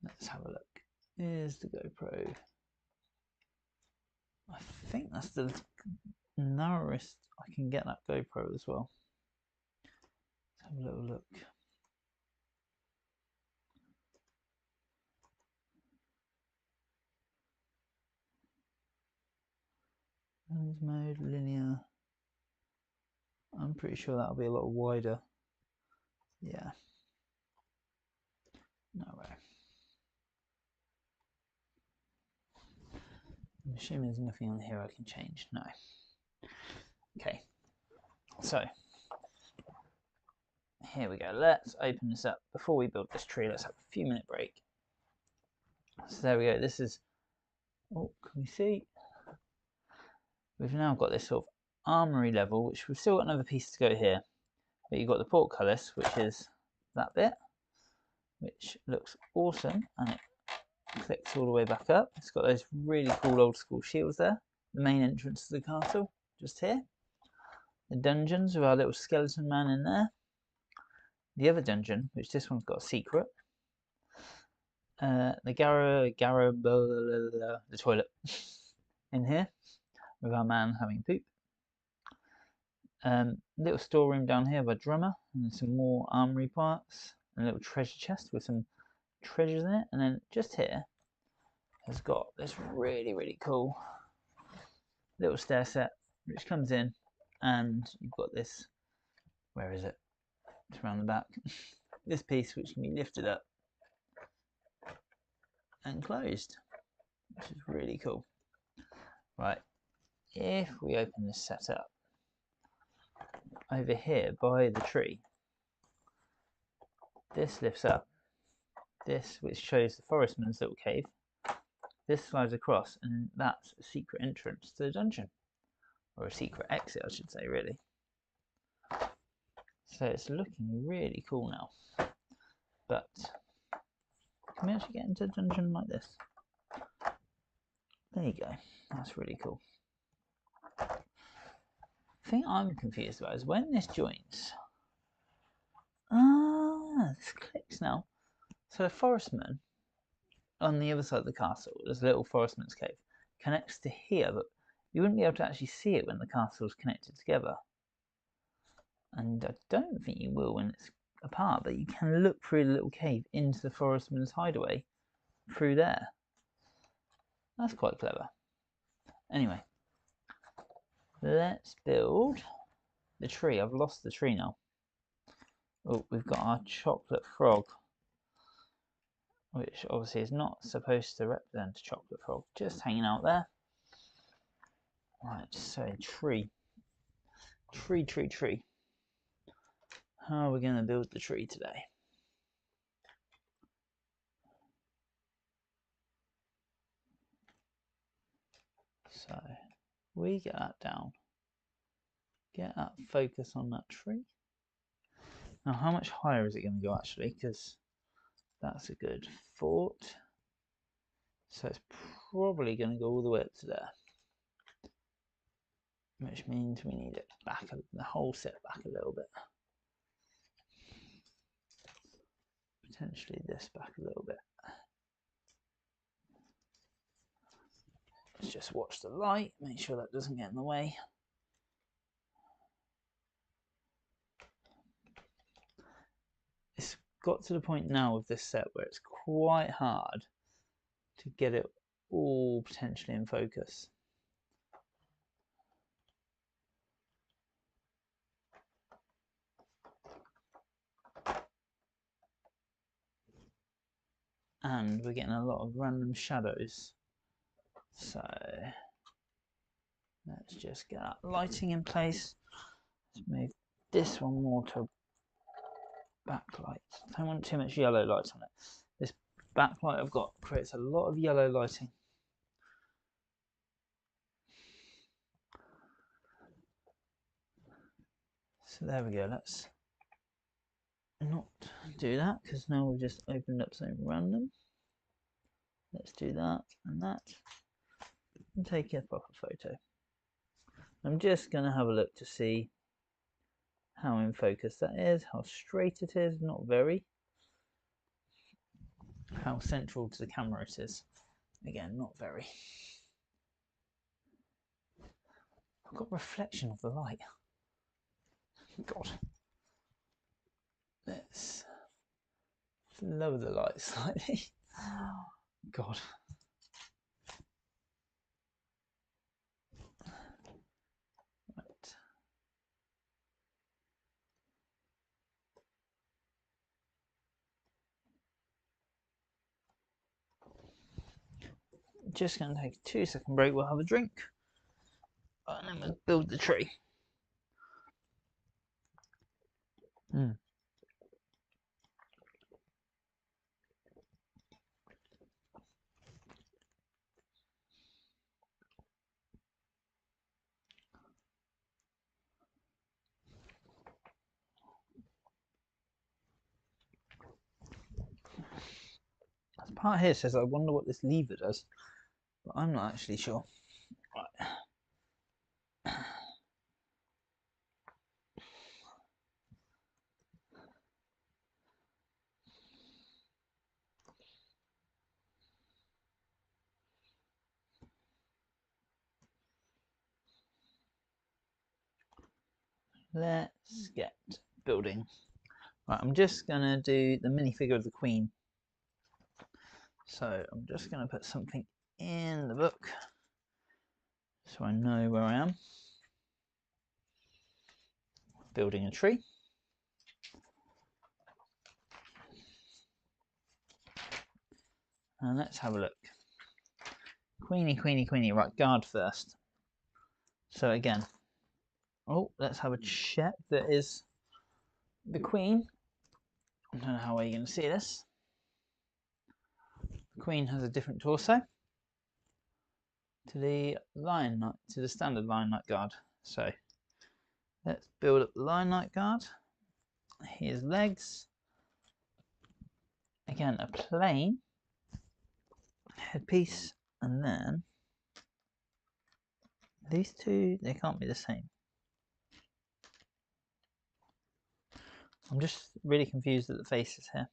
Let's have a look. Here's the GoPro. I think that's the narrowest I can get that GoPro as well. Let's have a little look. Lens mode, linear. I'm pretty sure that'll be a lot wider. Yeah. No way. I'm assuming there's nothing on here I can change. No. Okay. So here we go. Let's open this up. Before we build this tree, let's have a few minute break. So there we go. This is... Oh, can we see? We've now got this sort of armory level, which we've still got another piece to go here. But you've got the portcullis, which is that bit, which looks awesome, and it clicks all the way back up. It's got those really cool old school shields there. The main entrance to the castle, just here. The dungeons with our little skeleton man in there. The other dungeon, which this one's got a secret. The the toilet in here with our man having poop. Little storeroom down here with a drummer and some more armory parts. A little treasure chest with some treasures in it. And then just here has got this really, really cool little stair set which comes in, and you've got this, where is it? It's around the back. This piece which can be lifted up and closed, which is really cool. Right, if we open this set up, over here by the tree. This lifts up. This, which shows the forestman's little cave, this slides across, and that's a secret entrance to the dungeon. Or a secret exit, I should say, really. So it's looking really cool now. But can we actually get into a dungeon like this? There you go. That's really cool. The thing I'm confused about is when this joins. This clicks now. So the forestman on the other side of the castle, there's a little forestman's cave, connects to here, but you wouldn't be able to actually see it when the castle's connected together. And I don't think you will when it's apart, but you can look through the little cave into the forestman's hideaway through there. That's quite clever. Anyway, let's build the tree. I've lost the tree now. Oh, we've got our chocolate frog, which obviously is not supposed to represent a chocolate frog, just hanging out there. Right, so tree. Tree. How are we going to build the tree today? So we get that down. Get that focus on that tree. Now, how much higher is it going to go actually? Because that's a good fort. So it's probably going to go all the way up to there. Which means we need it back, the whole set back a little bit. Potentially this back a little bit. Let's just watch the light, make sure that doesn't get in the way. It's got to the point now with this set where it's quite hard to get it all potentially in focus. And we're getting a lot of random shadows. So let's just get that lighting in place. Let's move this one more to backlight. I don't want too much yellow light on it. This backlight I've got creates a lot of yellow lighting. So there we go. Let's not do that because now we've just opened up something random. Let's do that and take a proper photo. I'm just going to have a look to see how in focus that is, how straight it is, not very. How central to the camera it is, again, not very. I've got reflection of the light. God. Let's lower the light slightly. God. Right. Just going to take a 2-second break, we'll have a drink. And then we'll build the tree. The part here says, I wonder what this lever does, but I'm not actually sure. Right. Let's get building. Right, I'm just going to do the minifigure of the Queen. So I'm just going to put something in the book so I know where I am. Building a tree. And let's have a look. Queenie. Right, guard first. So again, Oh, let's have a check. That is the Queen. I don't know how well you're going to see this. The Queen has a different torso to the Lion Knight, to the standard Lion Knight guard. So let's build up the Lion Knight guard. Here's legs. Again, a plain headpiece, and then these two, they can't be the same. I'm just really confused at the faces here.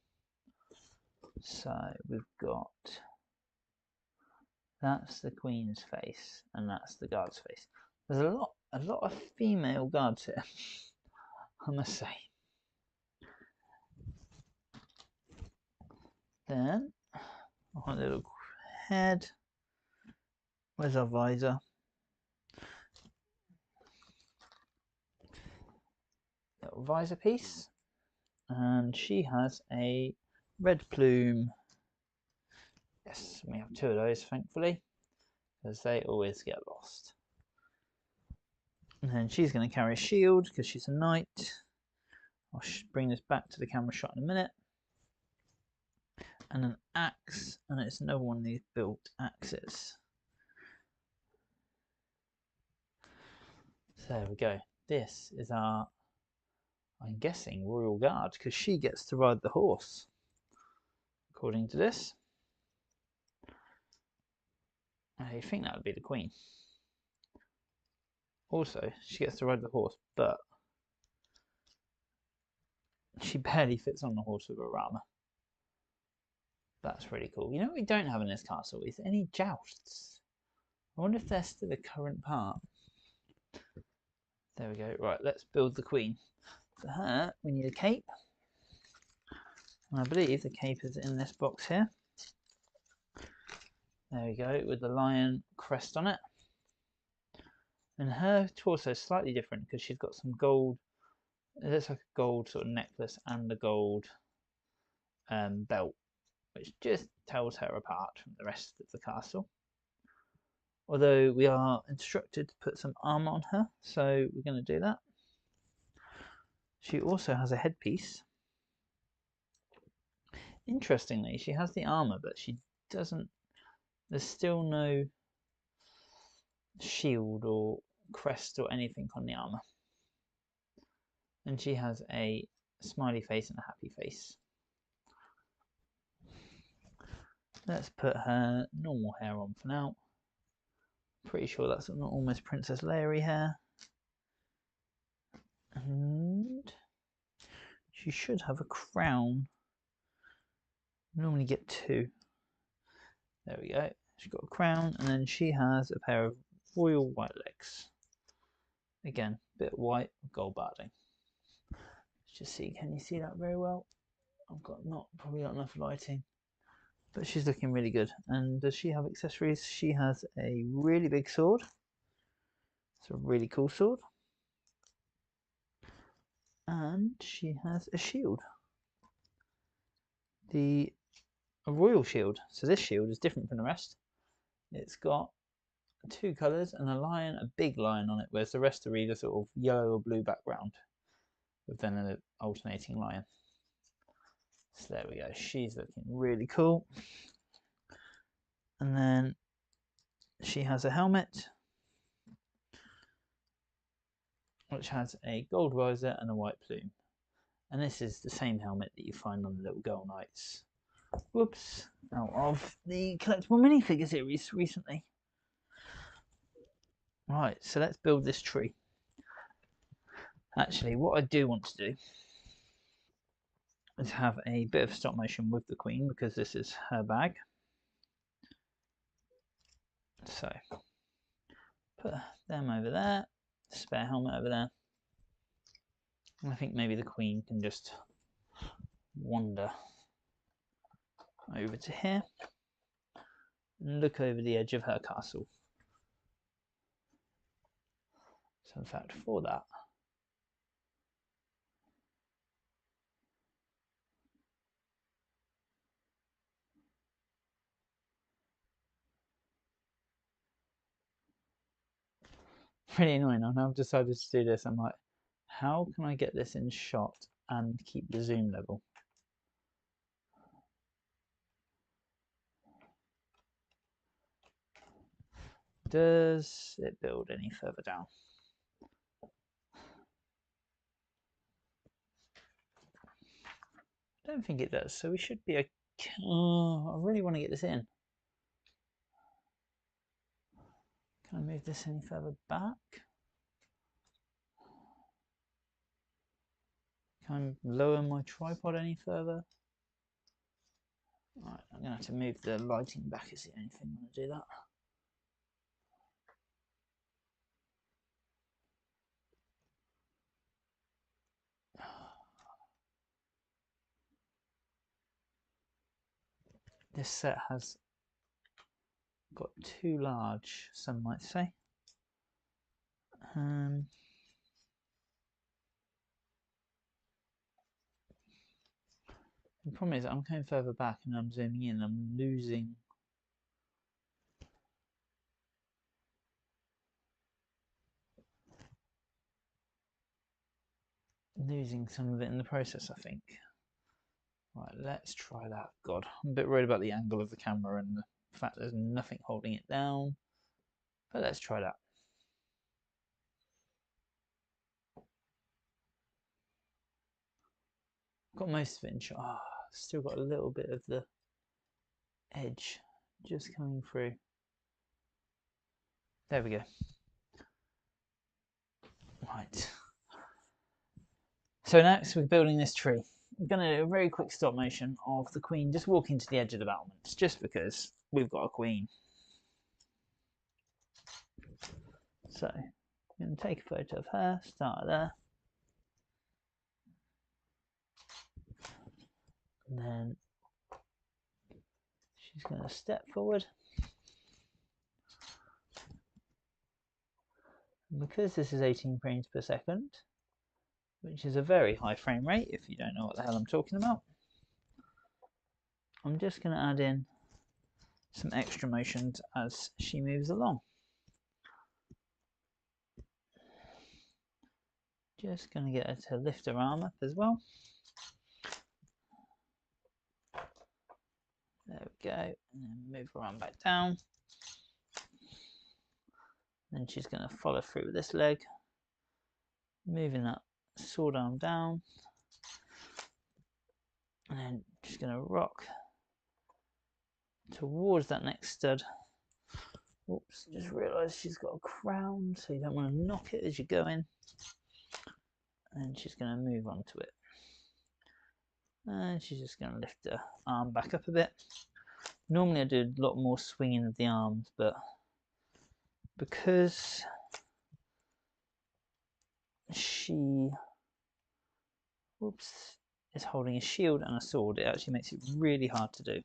So we've got, that's the Queen's face, and that's the guard's face. There's a lot of female guards here, I must say. Then our little head. Where's our visor? Little visor piece, and she has a red plume. Yes, we have two of those, thankfully, because they always get lost. And then she's going to carry a shield because she's a knight. I'll bring this back to the camera shot in a minute. And an axe, and it's another one of these built axes. So there we go. This is our, I'm guessing, royal guard, because she gets to ride the horse, according to this. I think that would be the Queen. Also, she gets to ride the horse, but she barely fits on the horse with her armor. That's really cool. You know what we don't have in this castle is any jousts. I wonder if they're still a current part. There we go. Right, let's build the Queen. For her, we need a cape. And I believe the cape is in this box here. There we go, with the lion crest on it. And her torso is slightly different because she's got some gold. It looks like a gold sort of necklace and a gold belt, which just tells her apart from the rest of the castle. Although we are instructed to put some armor on her, so we're going to do that. She also has a headpiece. Interestingly, she has the armor, but she doesn't. There's still no shield or crest or anything on the armor. And she has a smiley face and a happy face. Let's put her normal hair on for now. Pretty sure that's not almost Princess Leia hair. And she should have a crown. Normally get two. There we go. She's got a crown, and then she has a pair of royal white legs. Again, a bit white, gold barding. Let's just see, can you see that very well? I've got probably not enough lighting. But she's looking really good. And does she have accessories? She has a really big sword. It's a really cool sword. And she has a shield. A royal shield. So this shield is different from the rest. It's got two colours and a lion, a big lion on it, whereas the rest are either sort of yellow or blue background with then an alternating lion. So there we go. She's looking really cool. And then she has a helmet, which has a gold visor and a white plume. And this is the same helmet that you find on the little girl knights. Whoops, out of the collectible minifigure series recently. Right, so let's build this tree. Actually, what I do want to do is have a bit of stop motion with the Queen because this is her bag. So, put them over there, spare helmet over there. And I think maybe the Queen can just wander over to here and look over the edge of her castle. So in fact, for that, pretty annoying. I've decided to do this. I'm like, how can I get this in shot and keep the zoom level? Does it build any further down? I don't think it does, so we should be okay. Oh, I really want to get this in. Can I move this any further back? Can I lower my tripod any further? Right, I'm going to have to move the lighting back is the only thing I'm going to do that. This set has got too large, some might say. The problem is I'm going further back and I'm zooming in, I'm losing some of it in the process, I think. Right, let's try that. God, I'm a bit worried about the angle of the camera and the fact there's nothing holding it down. But let's try that. Got most of it in shot. Oh, still got a little bit of the edge just coming through. There we go. Right. So next we're building this tree. I'm going to do a very quick stop motion of the queen just walking to the edge of the battlements, just because we've got a queen. So I'm going to take a photo of her, start there. And then she's going to step forward. And because this is 18 frames per second, which is a very high frame rate if you don't know what the hell I'm talking about, I'm just going to add in some extra motions as she moves along. Just going to get her to lift her arm up as well. There we go, and then move her arm back down. Then she's going to follow through with this leg, moving that sword arm down, and then she's going to rock towards that next stud. Oops, just realised she's got a crown, so you don't want to knock it as you go in. And she's going to move onto it. And she's just going to lift her arm back up a bit. Normally I do a lot more swinging of the arms, but because she is holding a shield and a sword, it actually makes it really hard to do.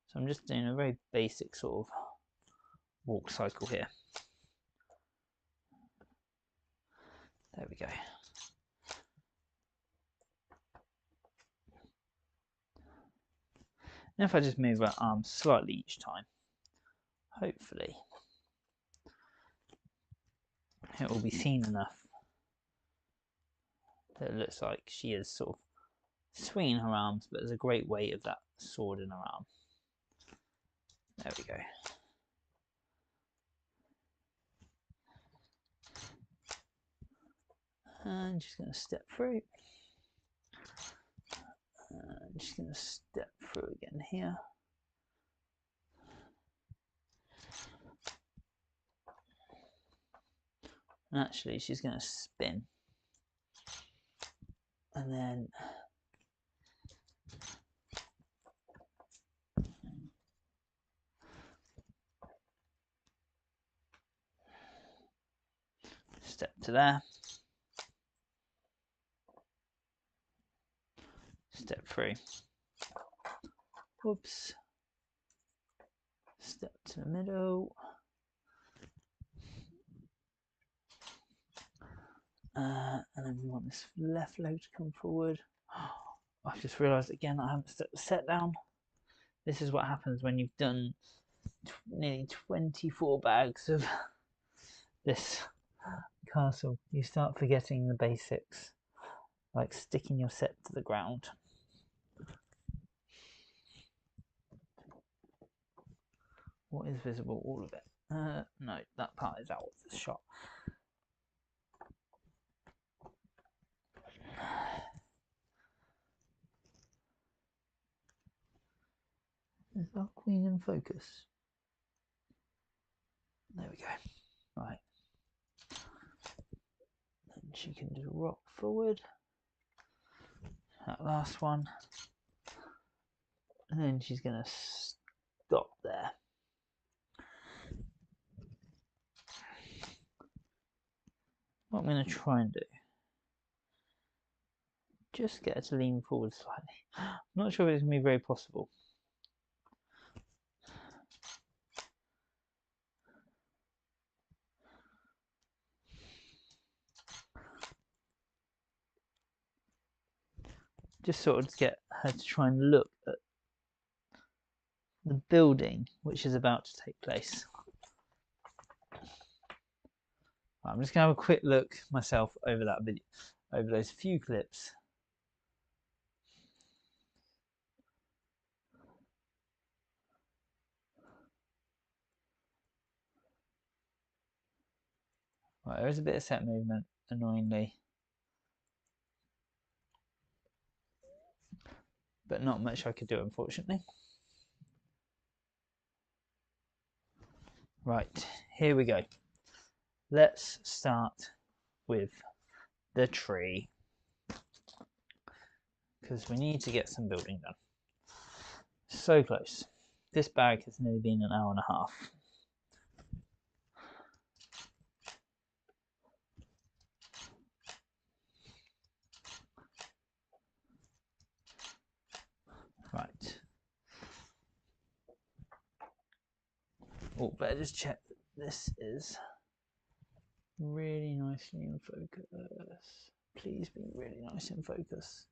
So I'm just doing a very basic sort of walk cycle here. There we go. Now if I just move her arm slightly each time, hopefully it will be seen enough that it looks like she is sort of swinging her arms, but there's a great weight of that sword in her arm. There we go. And she's going to step through. And she's going to step through again here. And actually she's going to spin. And then step to there. Step through. Whoops. Step to the middle. And then we want this left leg to come forward. I've just realised again I haven't set the set down. This is what happens when you've done nearly 24 bags of this castle, you start forgetting the basics, like sticking your set to the ground. What is visible? All of it. No, that part is out of the shot. Is our queen in focus? There we go. Right. And she can do a rock forward. That last one. And then she's going to stop there. What I'm going to try and do, just get her to lean forward slightly. I'm not sure if it's going to be very possible. Just sort of get her to try and look at the building which is about to take place. I'm just going to have a quick look myself over that video, over those few clips. Right, there is a bit of set movement, annoyingly, but not much I could do, unfortunately. Right, here we go. Let's start with the tree, because we need to get some building done. So close. This bag has nearly been an hour and a half. Right. Oh, better just check that this is really nicely in focus. Please be really nice in focus.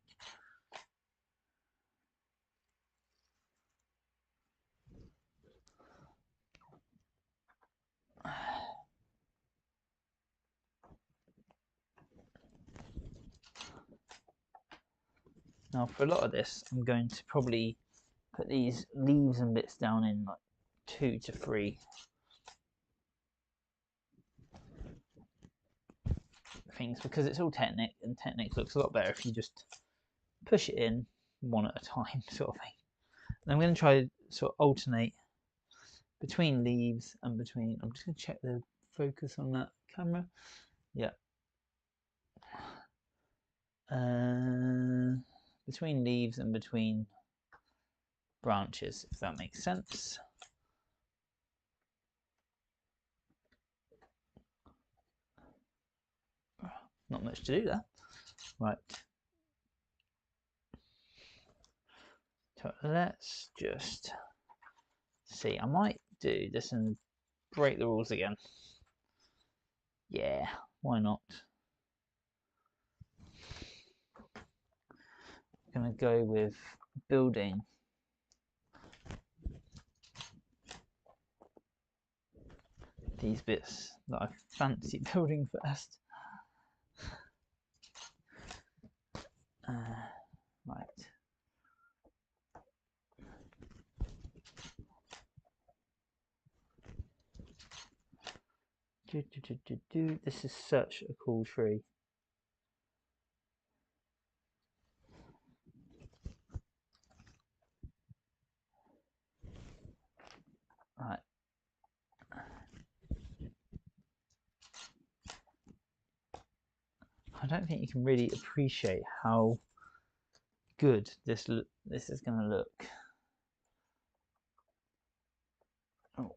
Now for a lot of this, I'm going to probably put these leaves and bits down in like 2 to 3 things, because it's all Technic, and Technic looks a lot better if you just push it in one at a time, sort of thing. And I'm going to try to sort of alternate between leaves and between. I'm just going to check the focus on that camera. Yeah. Between leaves and between branches, if that makes sense. Not much to do there. Right. So let's just see. I might do this and break the rules again. Yeah, why not? I'm going to go with building these bits that I fancy building first. Right. This is such a cool tree. Right. I don't think you can really appreciate how good this is going to look. Oh.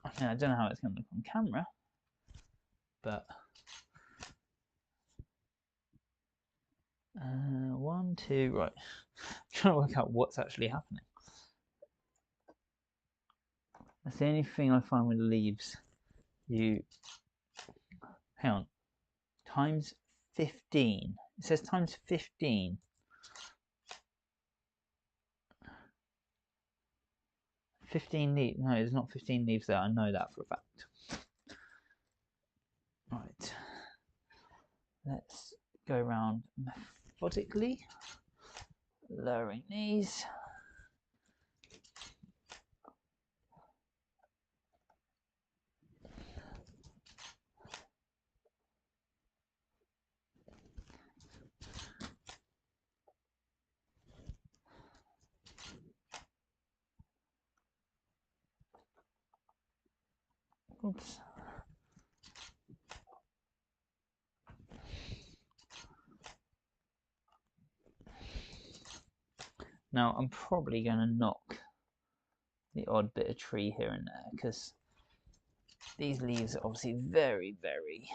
I mean, I don't know how it's going to look on camera, but 1, 2, right. I'm trying to work out what's actually happening. That's the only thing I find with leaves. You hang on, times 15. It says times 15. 15 leaves. No, there's not 15 leaves there. I know that for a fact. Right. Let's go around methodically, lowering these. Oops. Now I'm probably going to knock the odd bit of tree here and there because these leaves are obviously very, very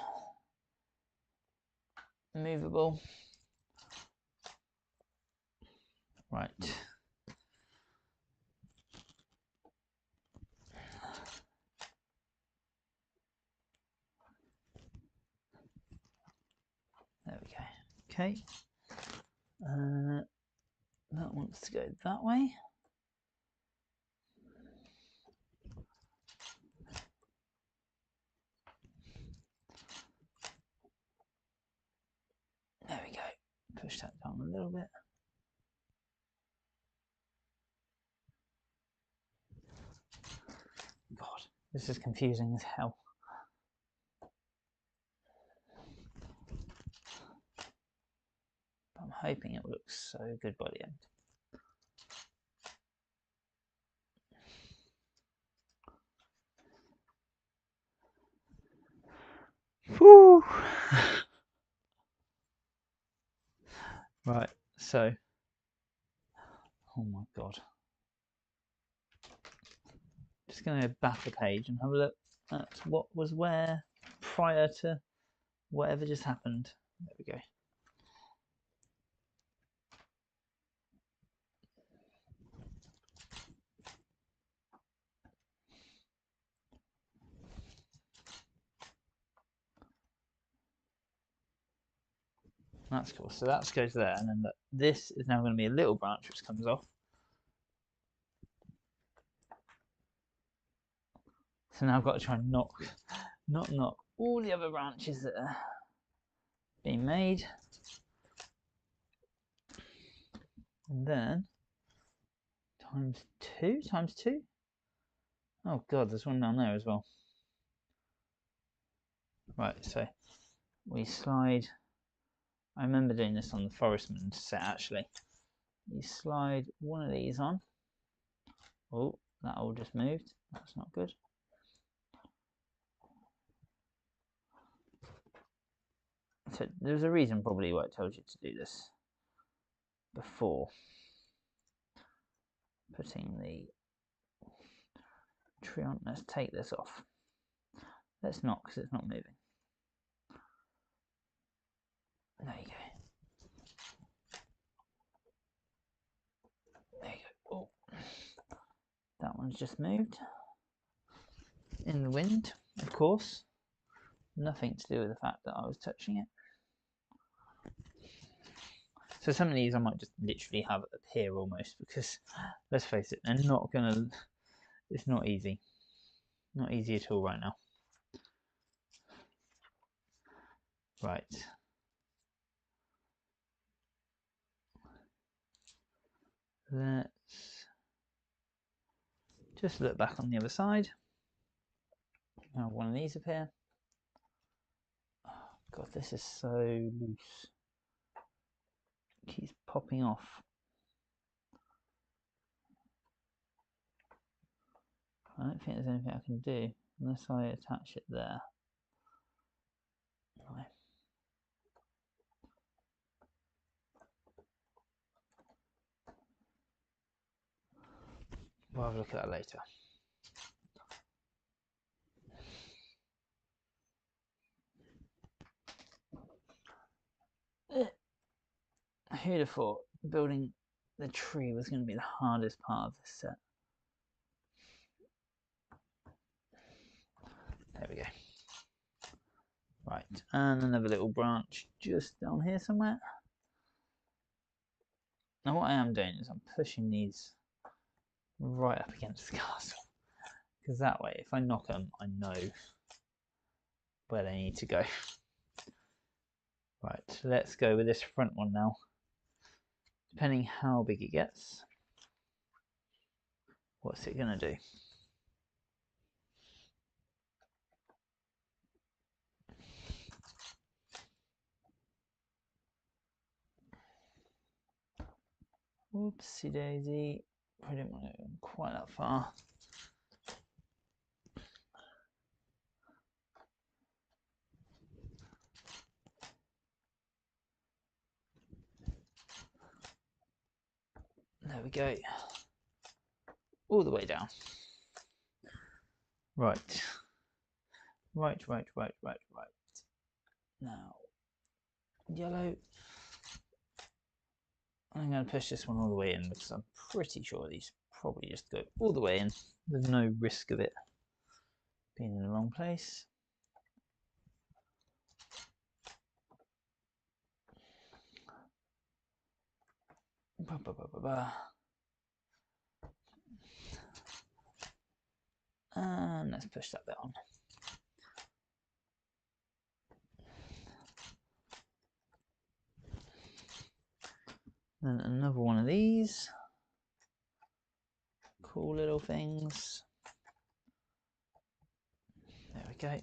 movable. Right. There we go. Okay. That wants to go that way. There we go. Push that down a little bit. God, this is confusing as hell. I'm hoping it will look so good by the end. Whew. Right, so, oh my God. Just going to go back a page and have a look at what was where prior to whatever just happened. There we go. That's cool. So that goes there, and then this is now going to be a little branch which comes off. So now I've got to try and not knock all the other branches that are being made. And then times two. Oh God, there's one down there as well. Right, so we slide. I remember doing this on the Forestman set actually. You slide one of these on. Oh, that all just moved. That's not good. So there's a reason probably why it tells you to do this before putting the tree on. Let's take this off. Let's not, because it's not moving. There you go. There you go. Oh, that one's just moved. In the wind, of course. Nothing to do with the fact that I was touching it. So some of these I might just literally have appear almost because, let's face it, they're not gonna. It's not easy. Not easy at all right now. Right. Let's just look back on the other side. Now one of these appear. Oh God, this is so loose. It keeps popping off. I don't think there's anything I can do unless I attach it there. Right. We'll have a look at that later. Who'd have thought building the tree was going to be the hardest part of this set? There we go. Right, and another little branch just down here somewhere. Now what I am doing is I'm pushing these right up against the castle, because that way if I knock them I know where they need to go. Right, let's go with this front one now. Depending how big it gets, what's it going to do? Whoopsie daisy, I didn't want to go quite that far. There we go. All the way down. Right. Right. Now, yellow. I'm going to push this one all the way in because I'm pretty sure these probably just go all the way in. There's no risk of it being in the wrong place. And let's push that bit on. Then another one of these. Cool little things. There we go.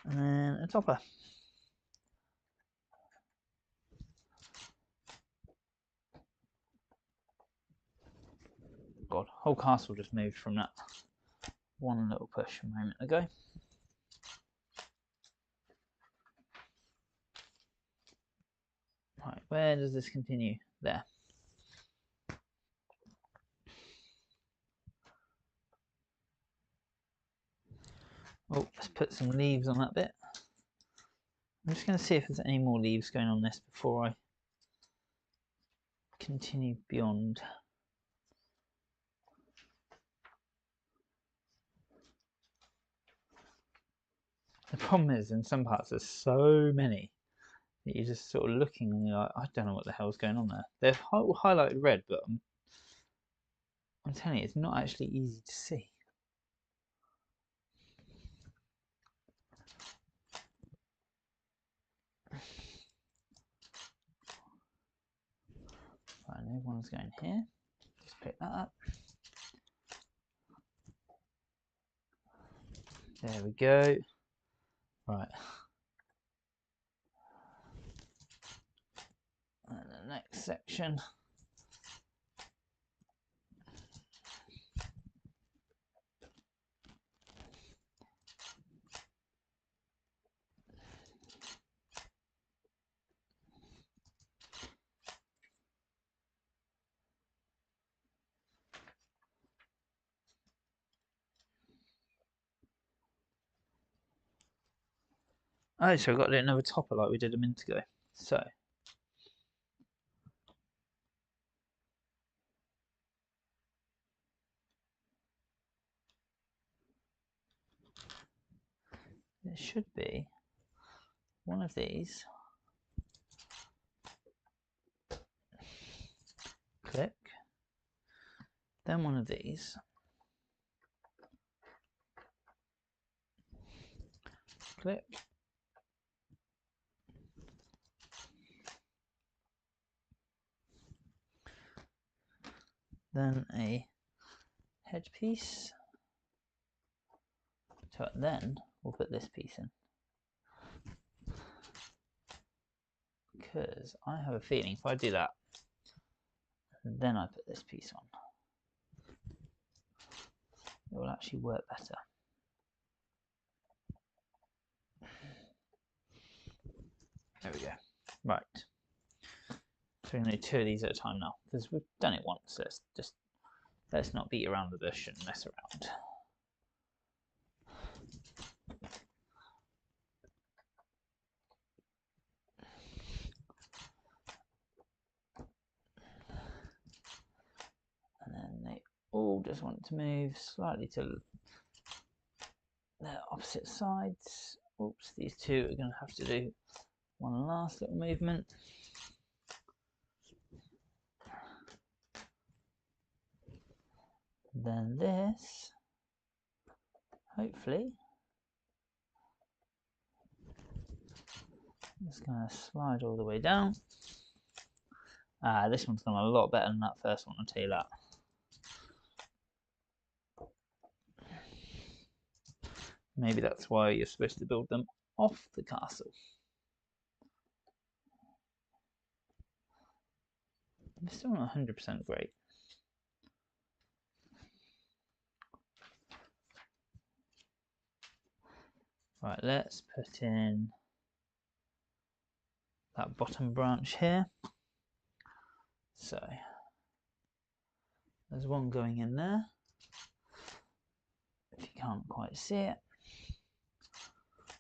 And then a topper. God, whole castle just moved from that one little push a moment ago. Right, where does this continue? There. Oh, let's put some leaves on that bit. I'm just going to see if there's any more leaves going on this before I continue beyond. The problem is, in some parts, there's so many that you're just sort of looking and you're like, I don't know what the hell's going on there. They're highlighted red, but I'm telling you, it's not actually easy to see. Right, no one's going here. Just pick that up. There we go. Right. And the next section. Oh, so I've got to do another topper like we did a minute ago. So there should be one of these. Click. Then one of these. Click. Then a headpiece. So then we'll put this piece in. Because I have a feeling if I do that, then I put this piece on, it will actually work better. There we go. Right. So we're going to do 2 of these at a time now, because we've done it once. So let's not beat around the bush and mess around. And then they all just want to move slightly to their opposite sides. Oh, Oops, these two are going to have to do one last little movement. Then this, hopefully, is going to slide all the way down. This one's gone a lot better than that first one, I'll tell you that. Maybe that's why you're supposed to build them off the castle. They're still not 100% great. Right, let's put in that bottom branch here. So there's one going in there, if you can't quite see it.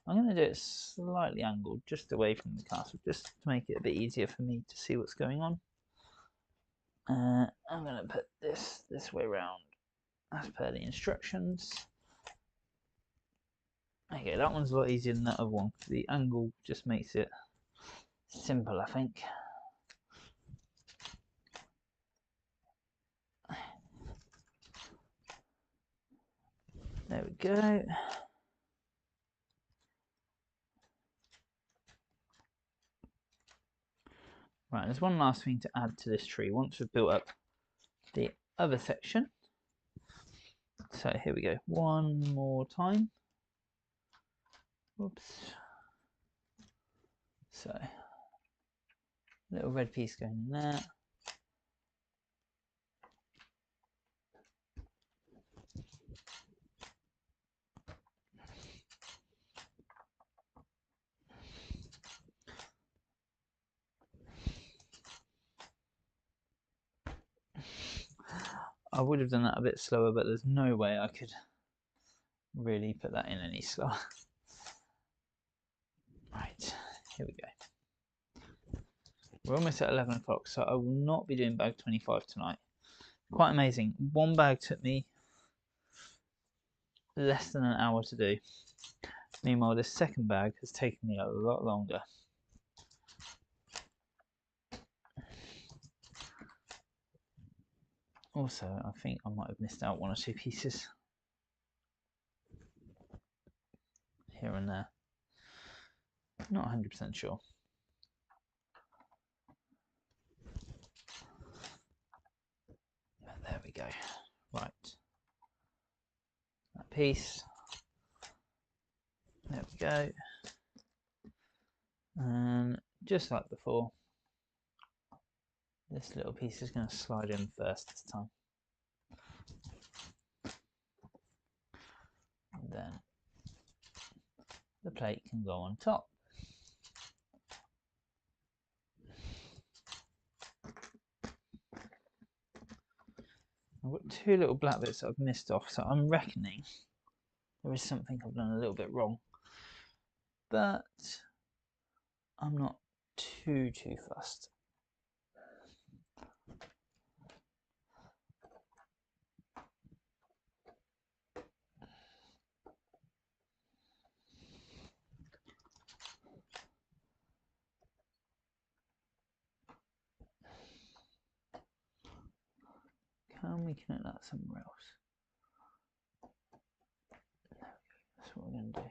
I'm going to do it slightly angled, just away from the castle, just to make it a bit easier for me to see what's going on. I'm going to put this way round as per the instructions. Okay, that one's a lot easier than that other one. The angle just makes it simple, I think. There we go. Right, there's one last thing to add to this tree once we've built up the other section. So here we go, one more time. Whoops. So, little red piece going in there. I would have done that a bit slower, but there's no way I could really put that in any slower. Right, here we go. We're almost at 11 o'clock, so I will not be doing bag 25 tonight. Quite amazing. One bag took me less than an hour to do. Meanwhile, this second bag has taken me a lot longer. Also, I think I might have missed out one or two pieces here and there. Not 100% sure. But there we go. Right. That piece. There we go. And just like before, this little piece is going to slide in first this time. And then the plate can go on top. I've got two little black bits that I've missed off, so I'm reckoning there is something I've done a little bit wrong. But I'm not too fussed. Can we connect that somewhere else? That's what we're going to do.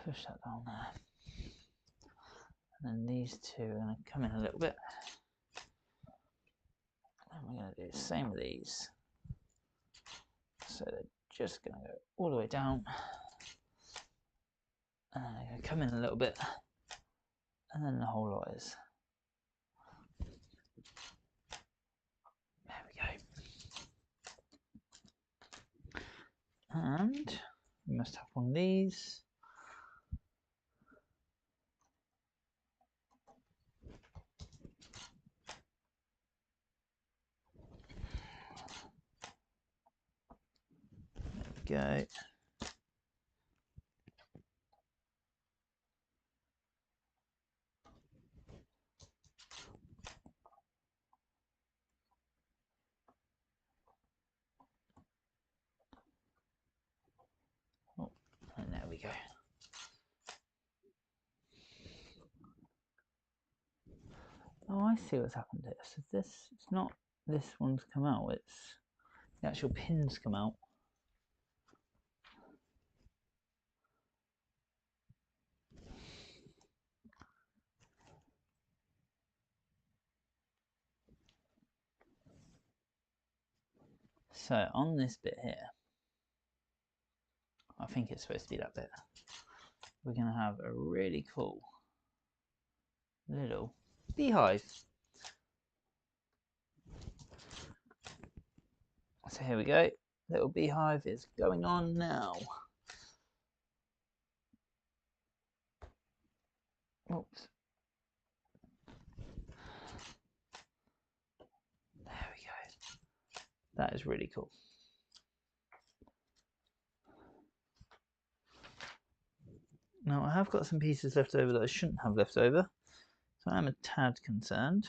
Push that down there. And then these two are going to come in a little bit. And we're going to do the same with these. So they're just going to go all the way down. And then they're going to come in a little bit. And then the whole lot is. There we go. And we must have one of these. There we go. Oh, and there we go. Oh, I see what's happened here. So this, it's not this one's come out, it's the actual pins come out. So on this bit here, I think it's supposed to be that bit, we're going to have a really cool little beehive. So here we go, little beehive is going on now. Oops. There we go. That is really cool. Now I have got some pieces left over that I shouldn't have left over, so I'm a tad concerned.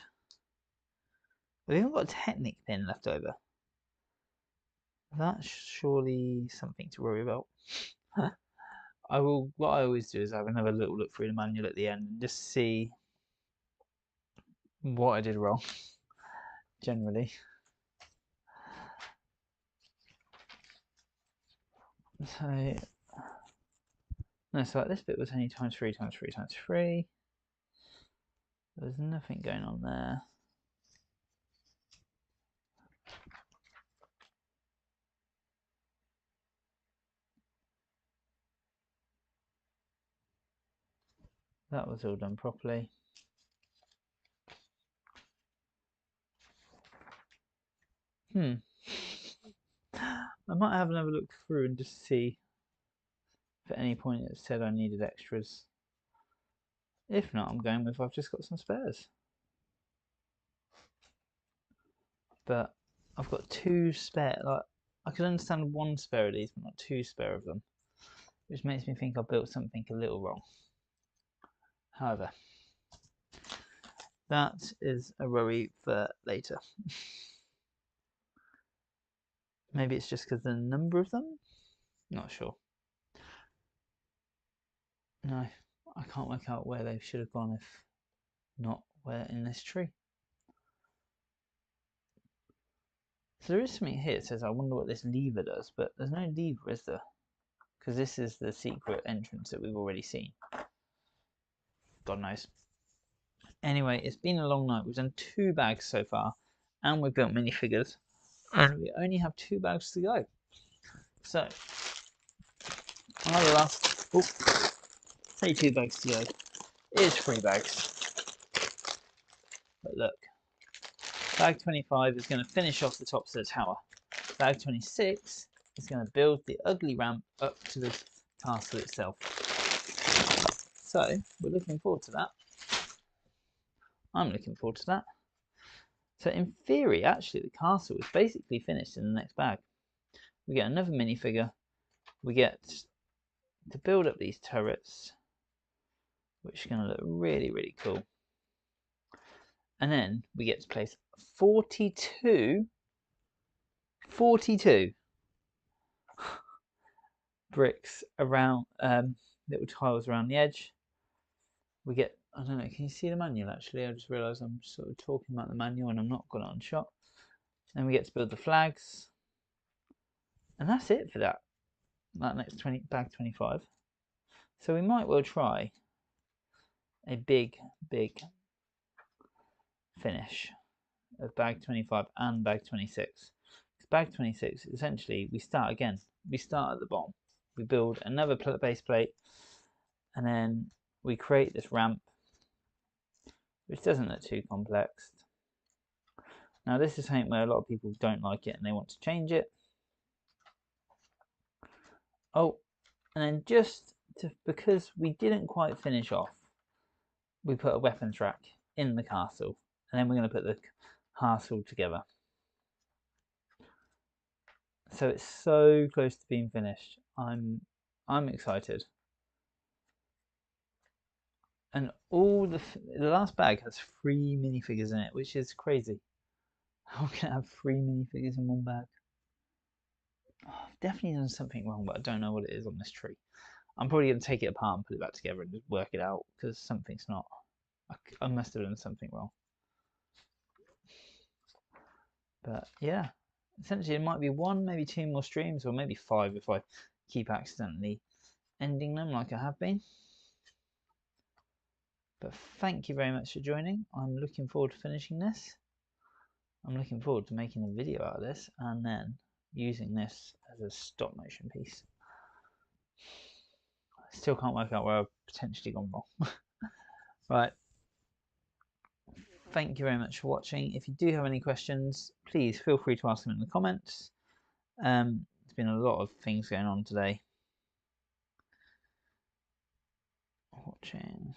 We've even got a Technic pin left over. That's surely something to worry about. What I always do is have another little look through the manual at the end and just see what I did wrong, generally. So, no, so like this bit was only times 3 times 3 times 3. There's nothing going on there. That was all done properly. I might have another look through and just see if at any point it said I needed extras. If not, I'm going with I've just got some spares. But I've got 2 spare. Like, I could understand 1 spare of these, but not 2 spare of them, which makes me think I built something a little wrong. However, that is a worry for later. Maybe it's just because the number of them? Not sure. No, I can't work out where they should have gone if not where in this tree. So there is something here that says, I wonder what this lever does, but there's no lever, is there? Because this is the secret entrance that we've already seen. God knows. Anyway, it's been a long night. We've done 2 bags so far, and we've built minifigures, and we only have 2 bags to go. So, our last, say 2 bags to go. It is 3 bags. But look, bag 25 is going to finish off the tops of the tower. Bag 26 is going to build the ugly ramp up to the castle itself. So, we're looking forward to that. I'm looking forward to that. So in theory, actually, the castle is basically finished in the next bag. We get another minifigure. We get to build up these turrets, which are going to look really, really cool. And then we get to place 42 bricks around, little tiles around the edge. We get, I don't know, can you see the manual actually? I just realised I'm sort of talking about the manual and I'm not got it on shot. Then we get to build the flags. And that's it for that next bag 25. So we might well try a big finish of bag 25 and bag 26. Because bag 26, essentially, we start again. We start at the bottom. We build another base plate, and then we create this ramp, which doesn't look too complex. Now, this is something where a lot of people don't like it and they want to change it. Oh, and then because we didn't quite finish off, we put a weapons rack in the castle, and then we're going to put the castle together. So it's so close to being finished. I'm excited. And all the last bag has 3 minifigures in it, which is crazy. How can I have 3 minifigures in one bag? Oh, I've definitely done something wrong, but I don't know what it is on this tree. I'm probably going to take it apart and put it back together and just work it out, because something's not. I must have done something wrong. But yeah, essentially it might be 1, maybe 2 more streams, or maybe 5 if I keep accidentally ending them like I have been. But thank you very much for joining. I'm looking forward to finishing this. I'm looking forward to making a video out of this and then using this as a stop motion piece. I still can't work out where I've potentially gone wrong. Right. Thank you very much for watching. If you do have any questions, please feel free to ask them in the comments. There's been a lot of things going on today. Watching.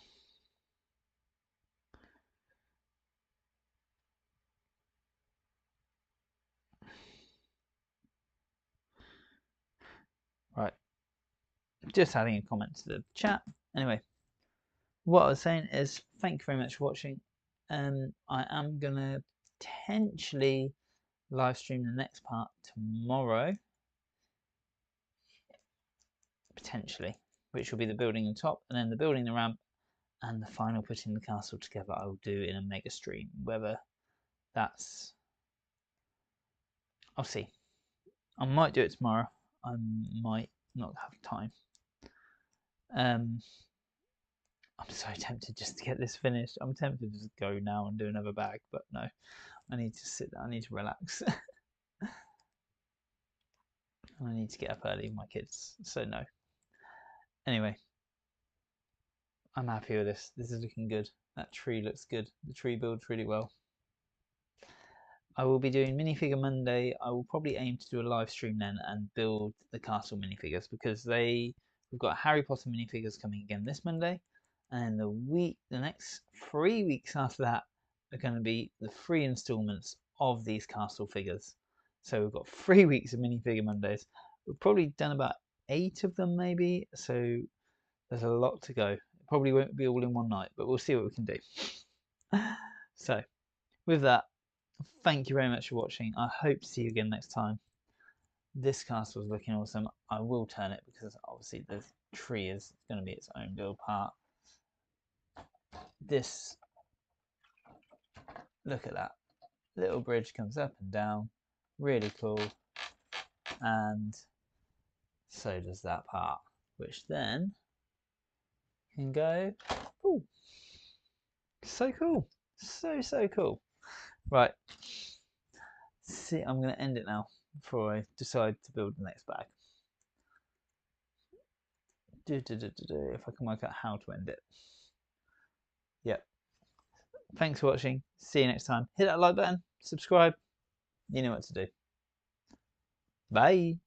Right. Just adding a comment to the chat. Anyway, what I was saying is thank you very much for watching. I am going to potentially live stream the next part tomorrow. Potentially. Which will be the building on top and then the building the ramp and the final putting the castle together I will do in a mega stream. Whether that's... I'll see. I might do it tomorrow. I might not have time. I'm so tempted just to get this finished. I'm tempted to just go now and do another bag, but no. I need to sit down. I need to relax. I need to get up early with my kids, so no. Anyway, I'm happy with this. This is looking good. That tree looks good. The tree builds really well. I will be doing minifigure Monday. I will probably aim to do a live stream then and build the castle minifigures because we've got Harry Potter minifigures coming again this Monday, and the next 3 weeks after that are going to be the 3 installments of these castle figures. So we've got 3 weeks of minifigure Mondays. We've probably done about 8 of them maybe, so there's a lot to go. It probably won't be all in one night, but we'll see what we can do. So with that, thank you very much for watching. I hope to see you again next time. This castle is looking awesome. I will turn it because obviously the tree is going to be its own build part. This, look at that. Little bridge comes up and down. Really cool. And so does that part, which then can go. Ooh, so cool. So cool. Right. See, I'm going to end it now before I decide to build the next bag. If I can work out how to end it. Yep. Thanks for watching. See you next time. Hit that like button, subscribe. You know what to do. Bye.